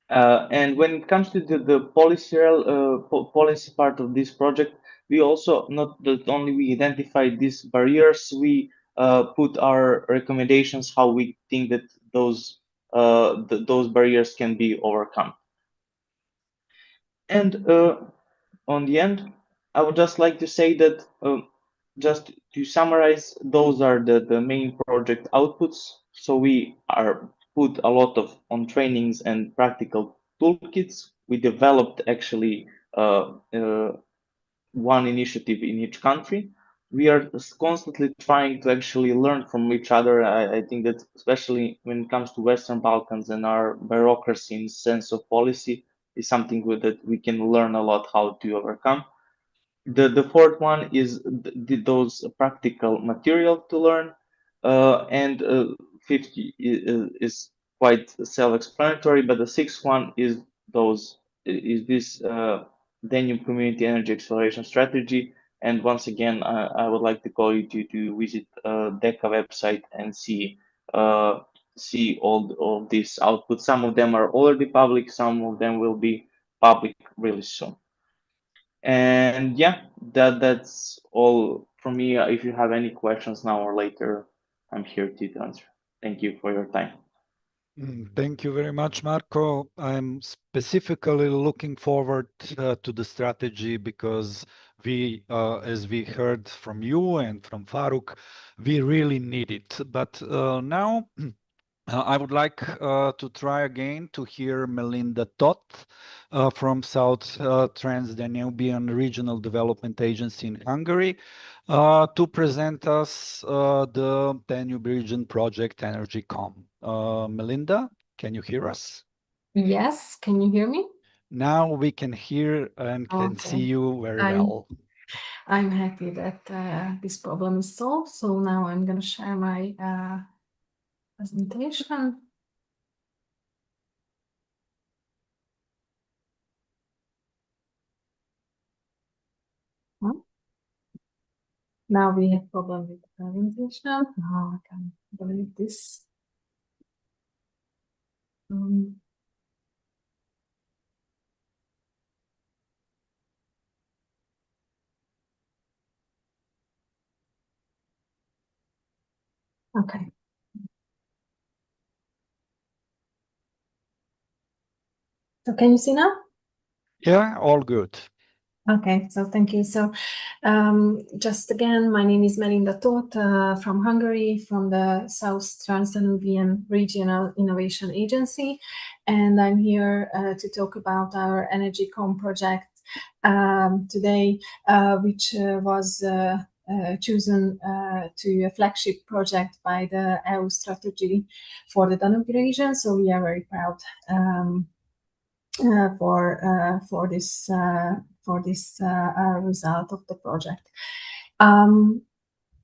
And when it comes to the policy part of this project, we also not that only we identified these barriers, we put our recommendations how we think that those barriers can be overcome. And on the end, I would just like to say that just to summarize, those are the main project outputs. So we are put a lot on trainings and practical toolkits. We developed actually one initiative in each country. We are constantly trying to actually learn from each other. I think that especially when it comes to Western Balkans and our bureaucracy in sense of policy is something that we can learn a lot how to overcome. The fourth one is those practical material to learn, and 50 is quite self-explanatory. But the sixth one is this Danube Community Energy Exploration Strategy. And once again, I would like to call you to visit DECA website and see all these outputs. Some of them are already public, some of them will be public really soon. And yeah, that's all from me. If you have any questions now or later, I'm here to answer. Thank you for your time. Thank you very much, Marco. I'm specifically looking forward to the strategy because we, as we heard from you and from Faruk, we really need it. But now I would like to try again to hear Melinda Toth from South Trans-Danubian Regional Development Agency in Hungary to present us the Danube Region Project ENERGYCOM. Melinda, can you hear us? Yes, can you hear me? Now we can hear and can see you very well. I'm happy that this problem is solved. So now I'm going to share my presentation. Now we have problem with the presentation. Oh, I can't believe this. Okay. So can you see now? Yeah, all good. Okay, so thank you. So just again, my name is Melinda Toth from Hungary, from the South Trans-Danubian Regional Innovation Agency. And I'm here to talk about our ENERGYCOM project today, which was chosen to a flagship project by the EU strategy for the Danube region. So we are very proud for this result of the project.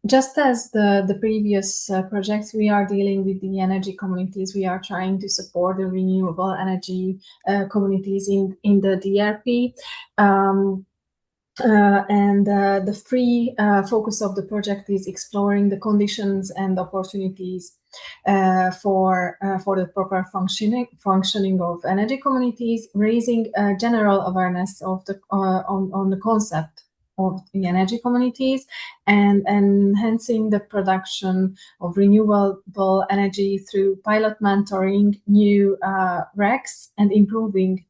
Just as the previous projects, we are dealing with the energy communities. We are trying to support the renewable energy communities in the DRP. And the free focus of the project is exploring the conditions and opportunities for the proper functioning of energy communities, raising general awareness of the on the concept of the energy communities, and enhancing the production of renewable energy through pilot mentoring new RECs and improving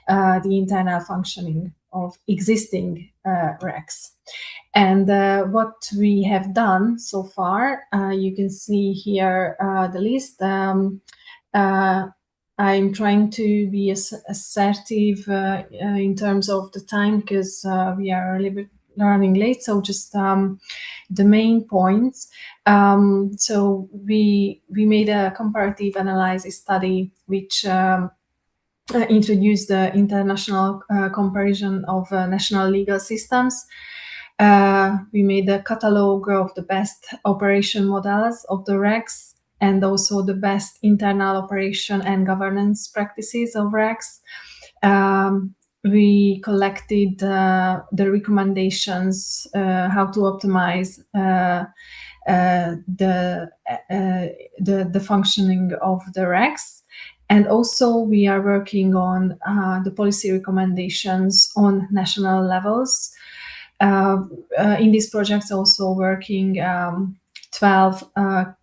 the internal functioning of existing RECs. And what we have done so far, you can see here the list. I'm trying to be assertive in terms of the time because we are a little bit running late. So just the main points. So we made a comparative analysis study which introduced the international comparison of national legal systems. We made a catalog of the best operation models of the RECs and also the best internal operation and governance practices of RECs. We collected the recommendations how to optimize the functioning of the RECs. And also we are working on the policy recommendations on national levels. In these projects also working 12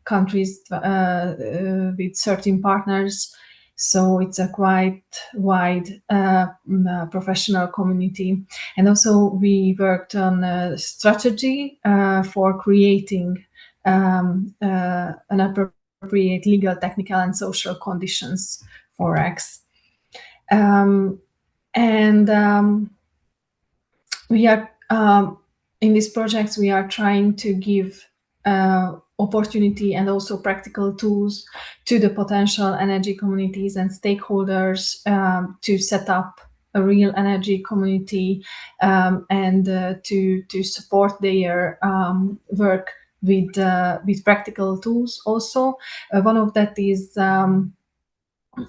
countries with 13 partners. So it's a quite wide professional community. And also we worked on a strategy for creating an appropriate legal, technical, and social conditions for RECs. We are in these projects, we are trying to give opportunity and also practical tools to the potential energy communities and stakeholders to set up a real energy community and to support their work with practical tools. Also, one of that is a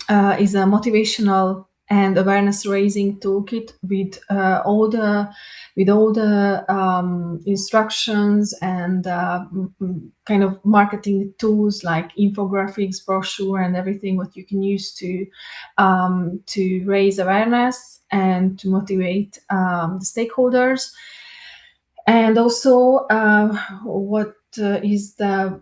motivational and awareness raising toolkit with all the instructions and kind of marketing tools like infographics, brochure, and everything what you can use to raise awareness and to motivate the stakeholders. And also, what is the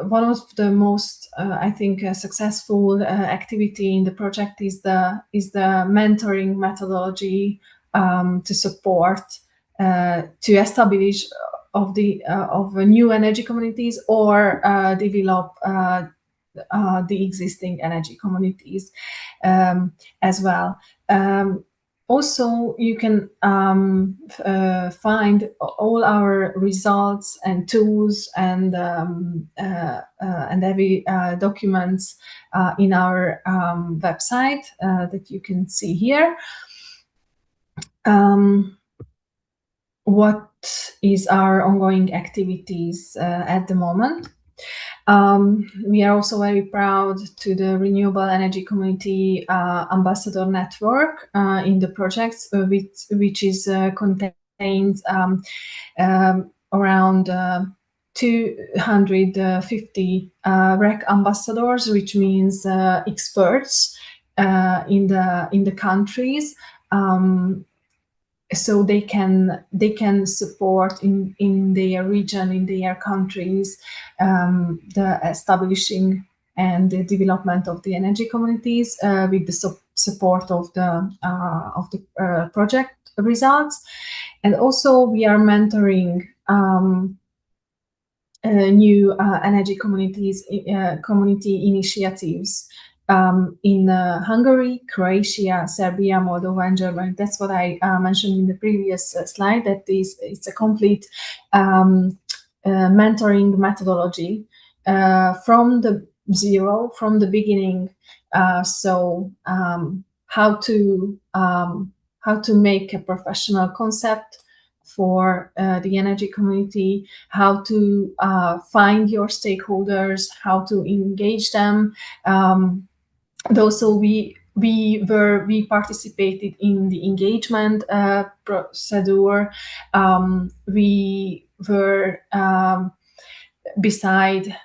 one of the most, I think, successful activity in the project is the mentoring methodology to support to establish of new energy communities or develop the existing energy communities as well. Also, you can find all our results and tools and every documents in our website that you can see here. What is our ongoing activities at the moment? We are also very proud to the Renewable Energy Community Ambassador Network in the projects, which is contains around 250 REC ambassadors, which means experts in the countries. So they can support in their region, in their countries, the establishing and the development of the energy communities with the support of the project results. And also we are mentoring new energy communities, community initiatives in Hungary, Croatia, Serbia, Moldova, and Germany. That's what I mentioned in the previous slide, that it's a complete mentoring methodology from the zero, from the beginning. So how to make a professional concept for the energy community, how to find your stakeholders, how to engage them. Also, we participated in the engagement procedure. We were beside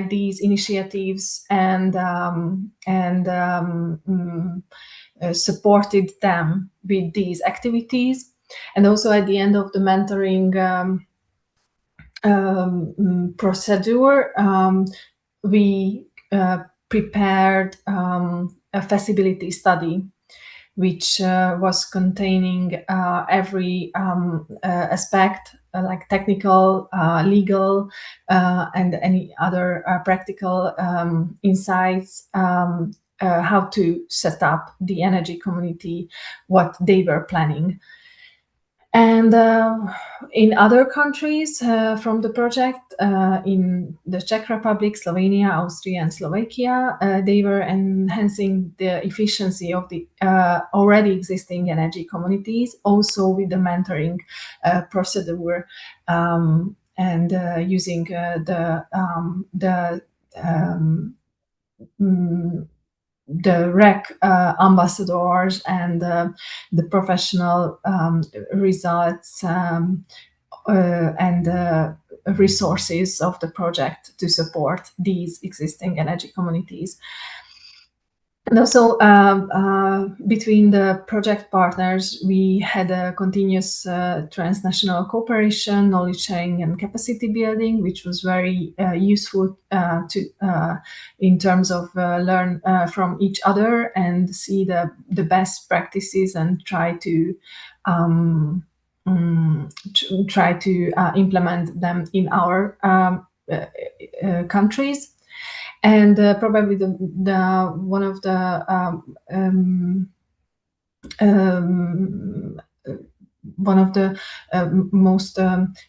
these initiatives and supported them with these activities. And also at the end of the mentoring procedure, we prepared a feasibility study, which was containing every aspect, like technical, legal, and any other practical insights, how to set up the energy community, what they were planning. And in other countries from the project, in the Czech Republic, Slovenia, Austria, and Slovakia, they were enhancing the efficiency of the already existing energy communities, also with the mentoring procedure and using the REC ambassadors and the professional results and resources of the project to support these existing energy communities. And also between the project partners, we had a continuous transnational cooperation, knowledge sharing, and capacity building, which was very useful in terms of learn from each other and see the best practices and try to implement them in our countries. And probably one of the most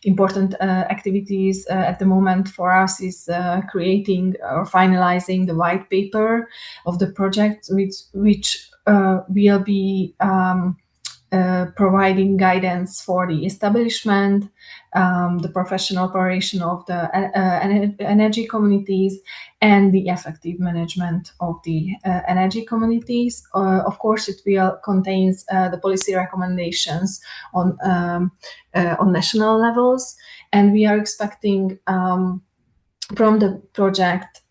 important activities at the moment for us is creating or finalizing the white paper of the project, which will be providing guidance for the establishment, the professional operation of the energy communities, and the effective management of the energy communities. Of course, it will contains the policy recommendations on national levels, and we are expecting from the project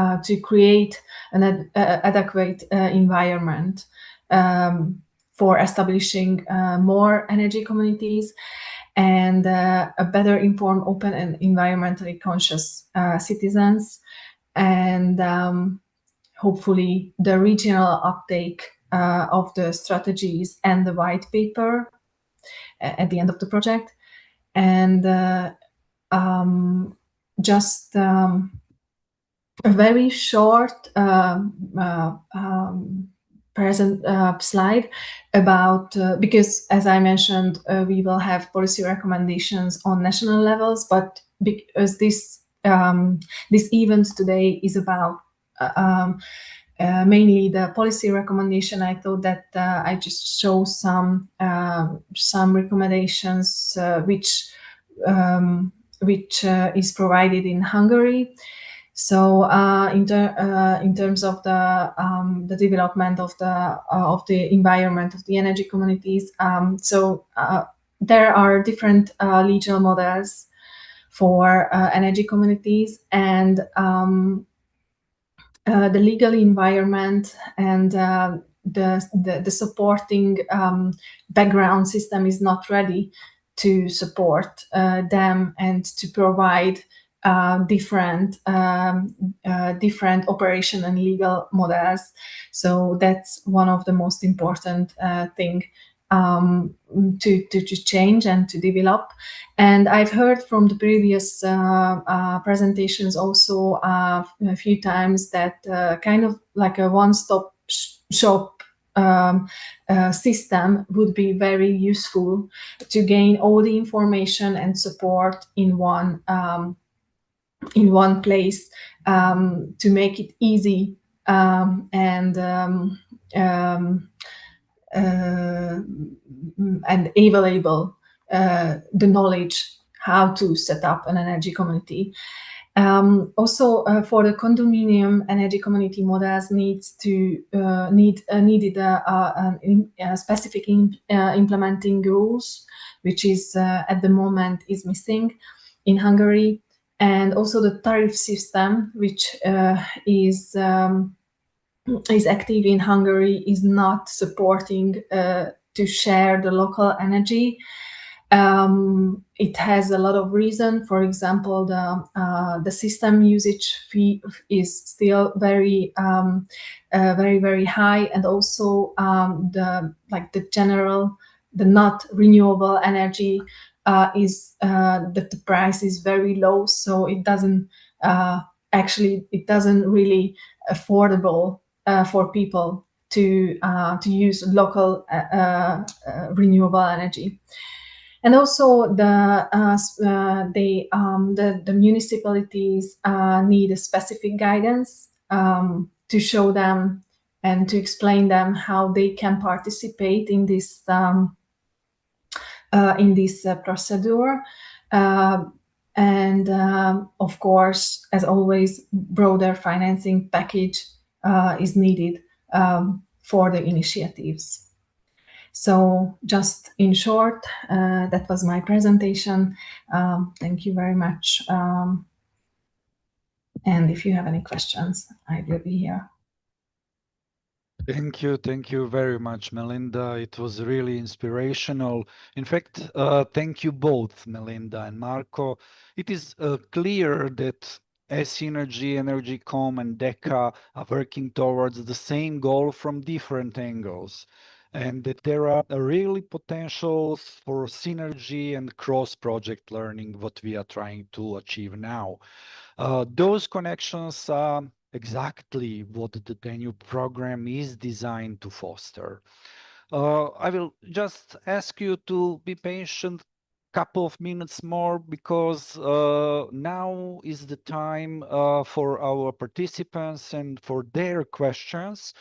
to create an adequate environment for establishing more energy communities and a better informed, open, and environmentally conscious citizens, and hopefully the regional uptake of the strategies and the white paper at the end of the project. And just a very short slide about, because as I mentioned, we will have policy recommendations on national levels, but because this event today is about mainly the policy recommendation, I thought that I just show some recommendations which is provided in Hungary. So in terms of the development of the environment of the energy communities, there are different legal models for energy communities, and the legal environment and the supporting background system is not ready to support them and to provide different operation and legal models. So that's one of the most important thing to change and to develop. And I've heard from the previous presentations also a few times that kind of like a one-stop shop system would be very useful to gain all the information and support in one place, to make it easy and available the knowledge how to set up an energy community. Also, for the condominium, energy community models needed specific implementing rules, which is at the moment is missing in Hungary, and also the tariff system, which is active in Hungary, is not supporting to share the local energy. It has a lot of reason. For example, the system usage fee is still very very high, and also the not renewable energy is the price is very low, so it doesn't really affordable for people to use local renewable energy. And also the municipalities need a specific guidance to show them and to explain them how they can participate in this procedure. And of course, as always, broader financing package is needed for the initiatives. So just in short, that was my presentation. Thank you very much. And if you have any questions, I will be here. Thank you very much, Melinda. It was really inspirational. In fact, thank you both, Melinda and Marco. It is clear that ESINERGY, ENERGYCOM, and DECA are working towards the same goal from different angles, and that there are really potentials for synergy and cross-project learning, what we are trying to achieve now. Those connections are exactly what the Danube program is designed to foster. I will just ask you to be patient couple of minutes more because now is the time for our participants and for their questions.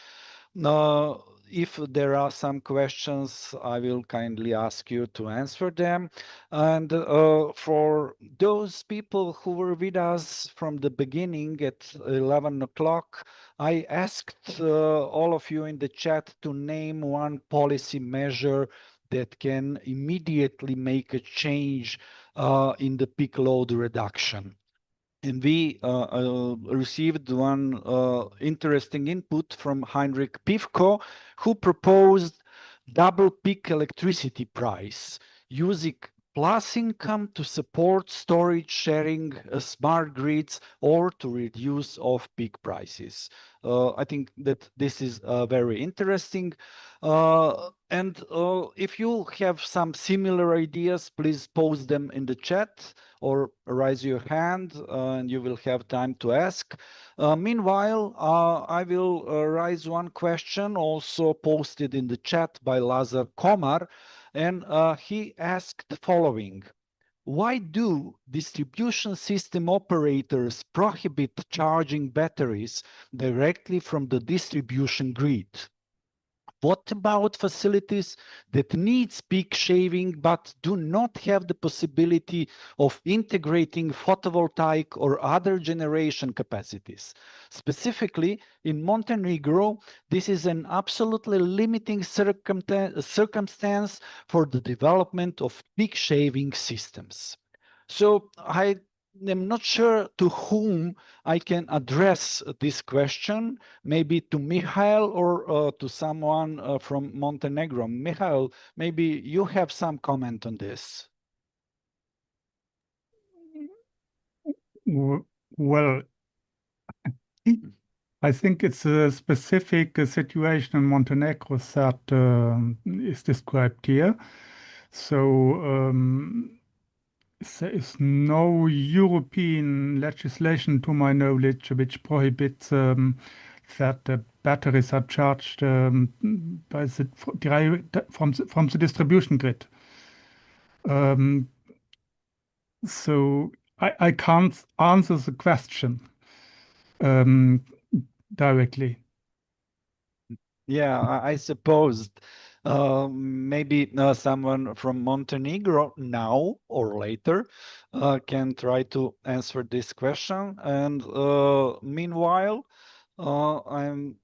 If there are some questions, I will kindly ask you to answer them. And for those people who were with us from the beginning at 11 o'clock, I asked all of you in the chat to name one policy measure that can immediately make a change in the peak load reduction. And we received one interesting input from Heinrich Pivko, who proposed double peak electricity price using plus income to support storage sharing, smart grids, or to reduce off-peak prices. I think that this is very interesting. And if you have some similar ideas, please post them in the chat or raise your hand and you will have time to ask. Meanwhile, I will raise one question also posted in the chat by Lazar Komar, and he asked the following. Why do distribution system operators prohibit charging batteries directly from the distribution grid? What about facilities that need peak shaving but do not have the possibility of integrating photovoltaic or other generation capacities? Specifically, in Montenegro, this is an absolutely limiting circumstance for the development of peak shaving systems. So I am not sure to whom I can address this question, maybe to Michael or to someone from Montenegro. Michael, maybe you have some comment on this. Well, I think it's a specific situation in Montenegro that is described here. So there is no European legislation, to my knowledge, which prohibits that the batteries are charged by from the distribution grid. So I can't answer the question directly. Yeah, I suppose maybe someone from Montenegro now or later can try to answer this question. And meanwhile, I'm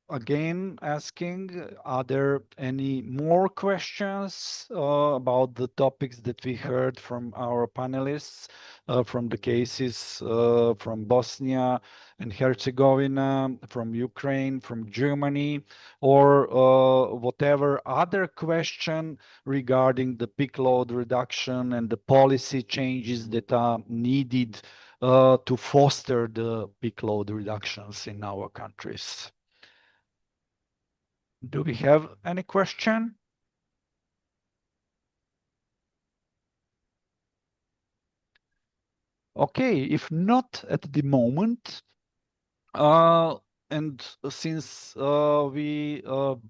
again asking, are there any more questions about the topics that we heard from our panelists, from the cases from Bosnia and Herzegovina, from Ukraine, from Germany, or whatever other question regarding the peak load reduction and the policy changes that are needed to foster the peak load reductions in our countries. Do we have any question? Okay, if not at the moment, and since we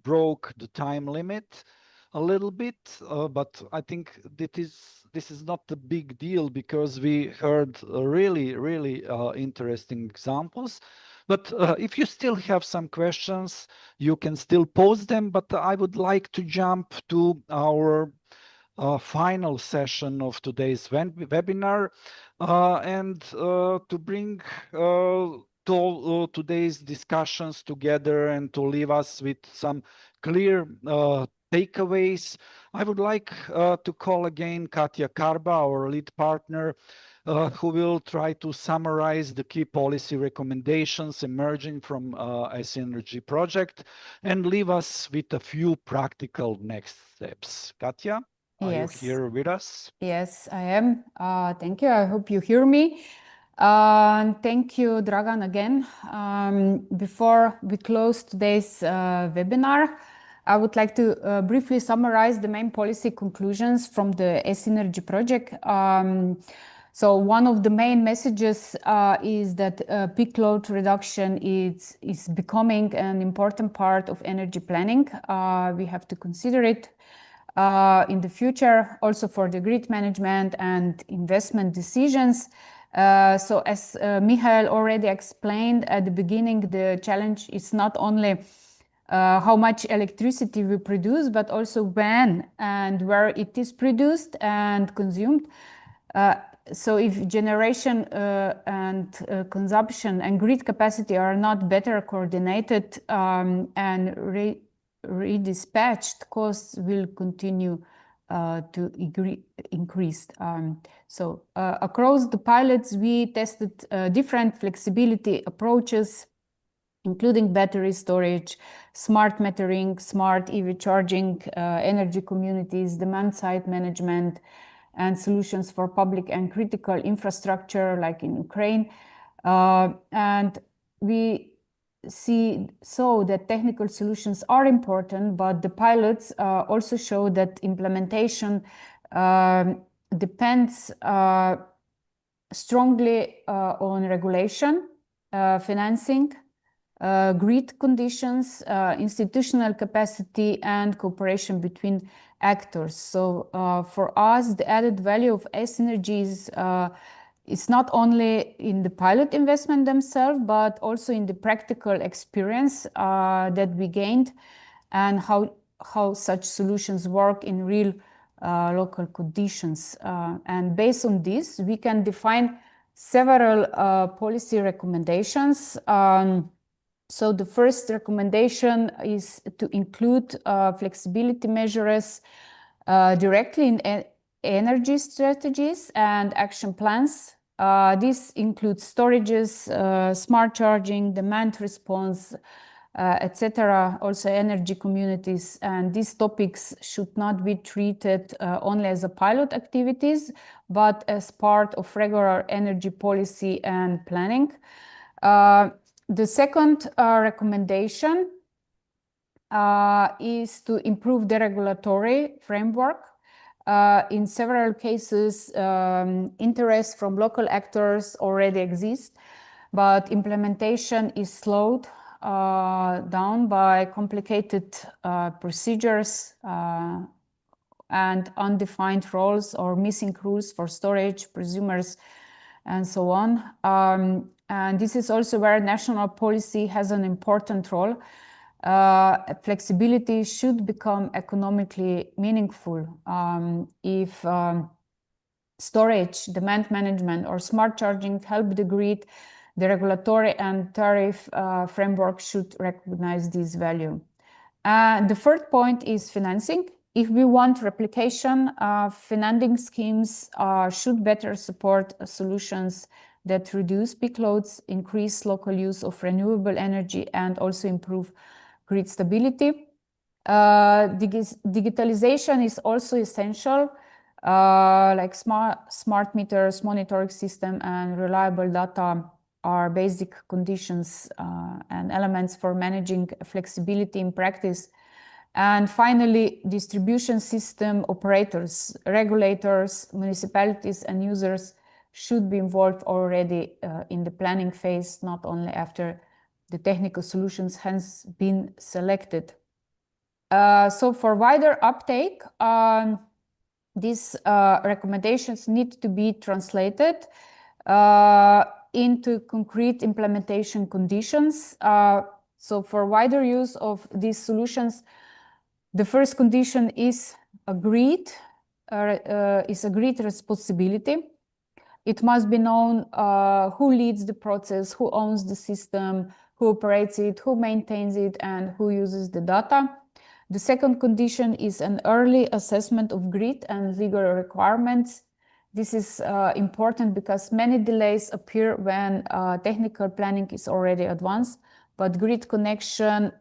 broke the time limit a little bit, but I think this is not a big deal because we heard really interesting examples. But if you still have some questions, you can still post them, but I would like to jump to our final session of today's webinar and to bring today's discussions together and to leave us with some clear takeaways. I would like to call again Katja Karba, our lead partner, who will try to summarize the key policy recommendations emerging from ESINERGY project and leave us with a few practical next steps. Katja, are you here with us? Yes, I am. Thank you. I hope you hear me. Thank you, Dragan, again. Before we close today's webinar, I would like to briefly summarize the main policy conclusions from the ESINERGY project. So one of the main messages is that peak load reduction is becoming an important part of energy planning. We have to consider it in the future, also for the grid management and investment decisions. So as Michael already explained at the beginning, the challenge is not only how much electricity we produce, but also when and where it is produced and consumed. So if generation and consumption and grid capacity are not better coordinated and redispatched, costs will continue to increase. So across the pilots, we tested different flexibility approaches, including battery storage, smart metering, smart EV charging, energy communities, demand-side management, and solutions for public and critical infrastructure, like in Ukraine. And we saw that technical solutions are important, but the pilots also show that implementation depends strongly on regulation, financing, grid conditions, institutional capacity, and cooperation between actors. So for us, the added value of ESINERGY is not only in the pilot investment themselves, but also in the practical experience that we gained and how such solutions work in real local conditions. And based on this, we can define several policy recommendations. So the first recommendation is to include flexibility measures directly in energy strategies and action plans. This includes storages, smart charging, demand response, etc. Also energy communities. And these topics should not be treated only as a pilot activities, but as part of regular energy policy and planning. The second recommendation is to improve the regulatory framework. In several cases, interest from local actors already exists, but implementation is slowed down by complicated procedures and undefined roles or missing rules for storage, prosumers, and so on. And this is also where national policy has an important role. Flexibility should become economically meaningful. If storage, demand management, or smart charging help the grid, the regulatory and tariff framework should recognize this value. The third point is financing. If we want replication, financing schemes should better support solutions that reduce peak loads, increase local use of renewable energy, and also improve grid stability. Digitalization is also essential, like smart meters, monitoring system, and reliable data are basic conditions and elements for managing flexibility in practice. And finally, distribution system operators, regulators, municipalities, and users should be involved already in the planning phase, not only after the technical solutions has been selected. So for wider uptake, these recommendations need to be translated into concrete implementation conditions. So for wider use of these solutions, the first condition is agreed responsibility. It must be known who leads the process, who owns the system, who operates it, who maintains it, and who uses the data. The second condition is an early assessment of grid and legal requirements. This is important because many delays appear when technical planning is already advanced, but grid connection,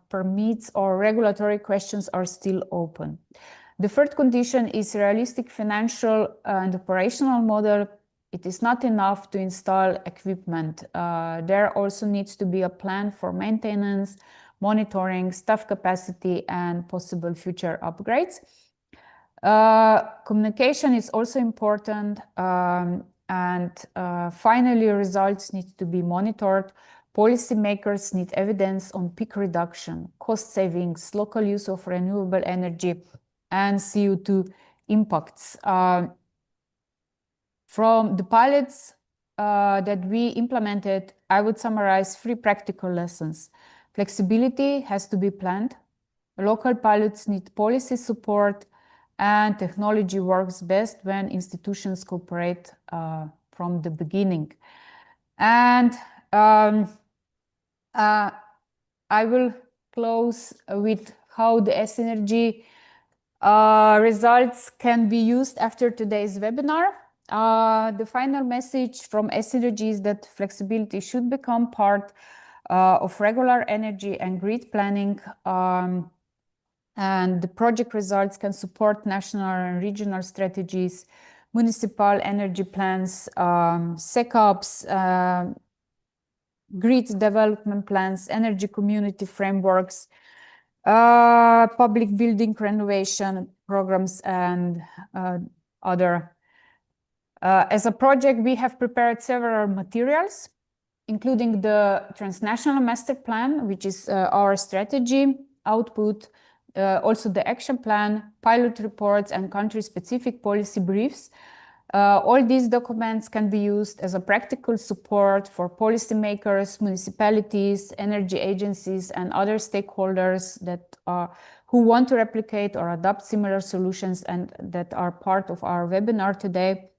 permits or regulatory questions are still open. The third condition is realistic financial and operational model. It is not enough to install equipment. There also needs to be a plan for maintenance, monitoring, staff capacity, and possible future upgrades. Communication is also important, and finally results need to be monitored. Policymakers need evidence on peak reduction, cost savings, local use of renewable energy, and CO2 impacts. From the pilots that we implemented, I would summarize 3 practical lessons. Flexibility has to be planned. Local pilots need policy support, and technology works best when institutions cooperate from the beginning. And I will close with how the ESINERGY results can be used after today's webinar. The final message from ESINERGY is that flexibility should become part of regular energy and grid planning, and the project results can support national and regional strategies, municipal energy plans, SECOPs, grid development plans, energy community frameworks, public building renovation programs, and other. As a project, we have prepared several materials, including the transnational master plan, which is our strategy output, also the action plan, pilot reports, and country-specific policy briefs. All these documents can be used as a practical support for policymakers, municipalities, energy agencies, and other stakeholders that who want to replicate or adopt similar solutions and that are part of our webinar today.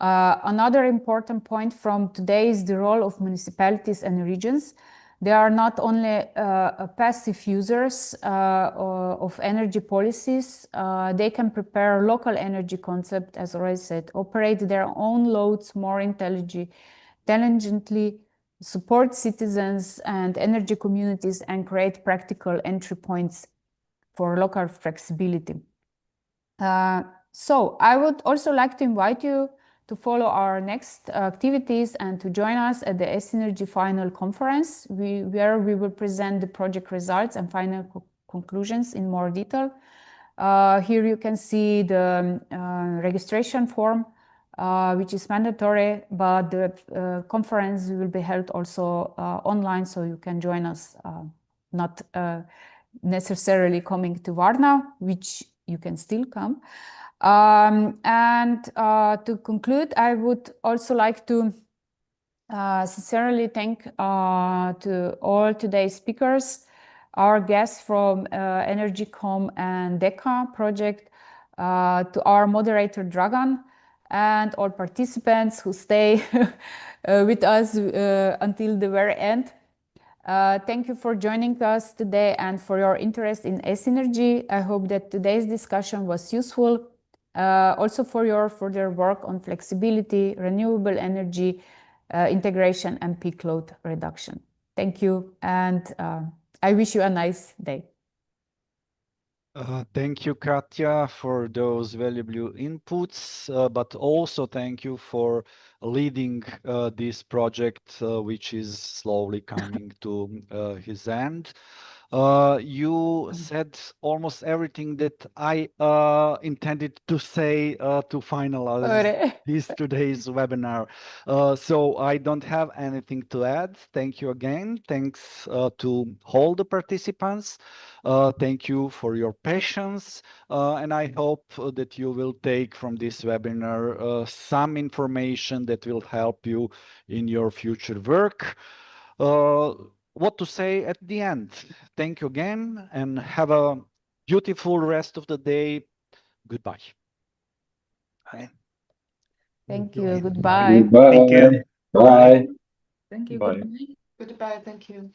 Another important point from today is the role of municipalities and regions. They are not only passive users of energy policies, they can prepare local energy concept, as already said, operate their own loads more intelligently, support citizens and energy communities, and create practical entry points for local flexibility. So I would also like to invite you to follow our next activities and to join us at the ESINERGY final conference, where we will present the project results and final conclusions in more detail. Here you can see the registration form, which is mandatory, but the conference will be held also online, so you can join us, not necessarily coming to Varna, which you can still come. To conclude, I would also like to sincerely thank to all today's speakers, our guests from ENERGYCOM and DECA project, to our moderator Dragan, and all participants who stay with us until the very end. Thank you for joining us today and for your interest in ESINERGY. I hope that today's discussion was useful. Also for your further work on flexibility, renewable energy integration, and peak load reduction. Thank you, and I wish you a nice day. Thank you, Katja, for those valuable inputs, but also thank you for leading this project, which is slowly coming to his end. You said almost everything that I intended to say to finalize today's webinar. So I don't have anything to add. Thank you again. Thanks to all the participants. Thank you for your patience. And I hope that you will take from this webinar some information that will help you in your future work. What to say at the end? Thank you again and have a beautiful rest of the day. Goodbye. Bye. Thank you. Goodbye. Goodbye. Thank you. Bye. Thank you. Bye. Goodbye. Goodbye. Thank you.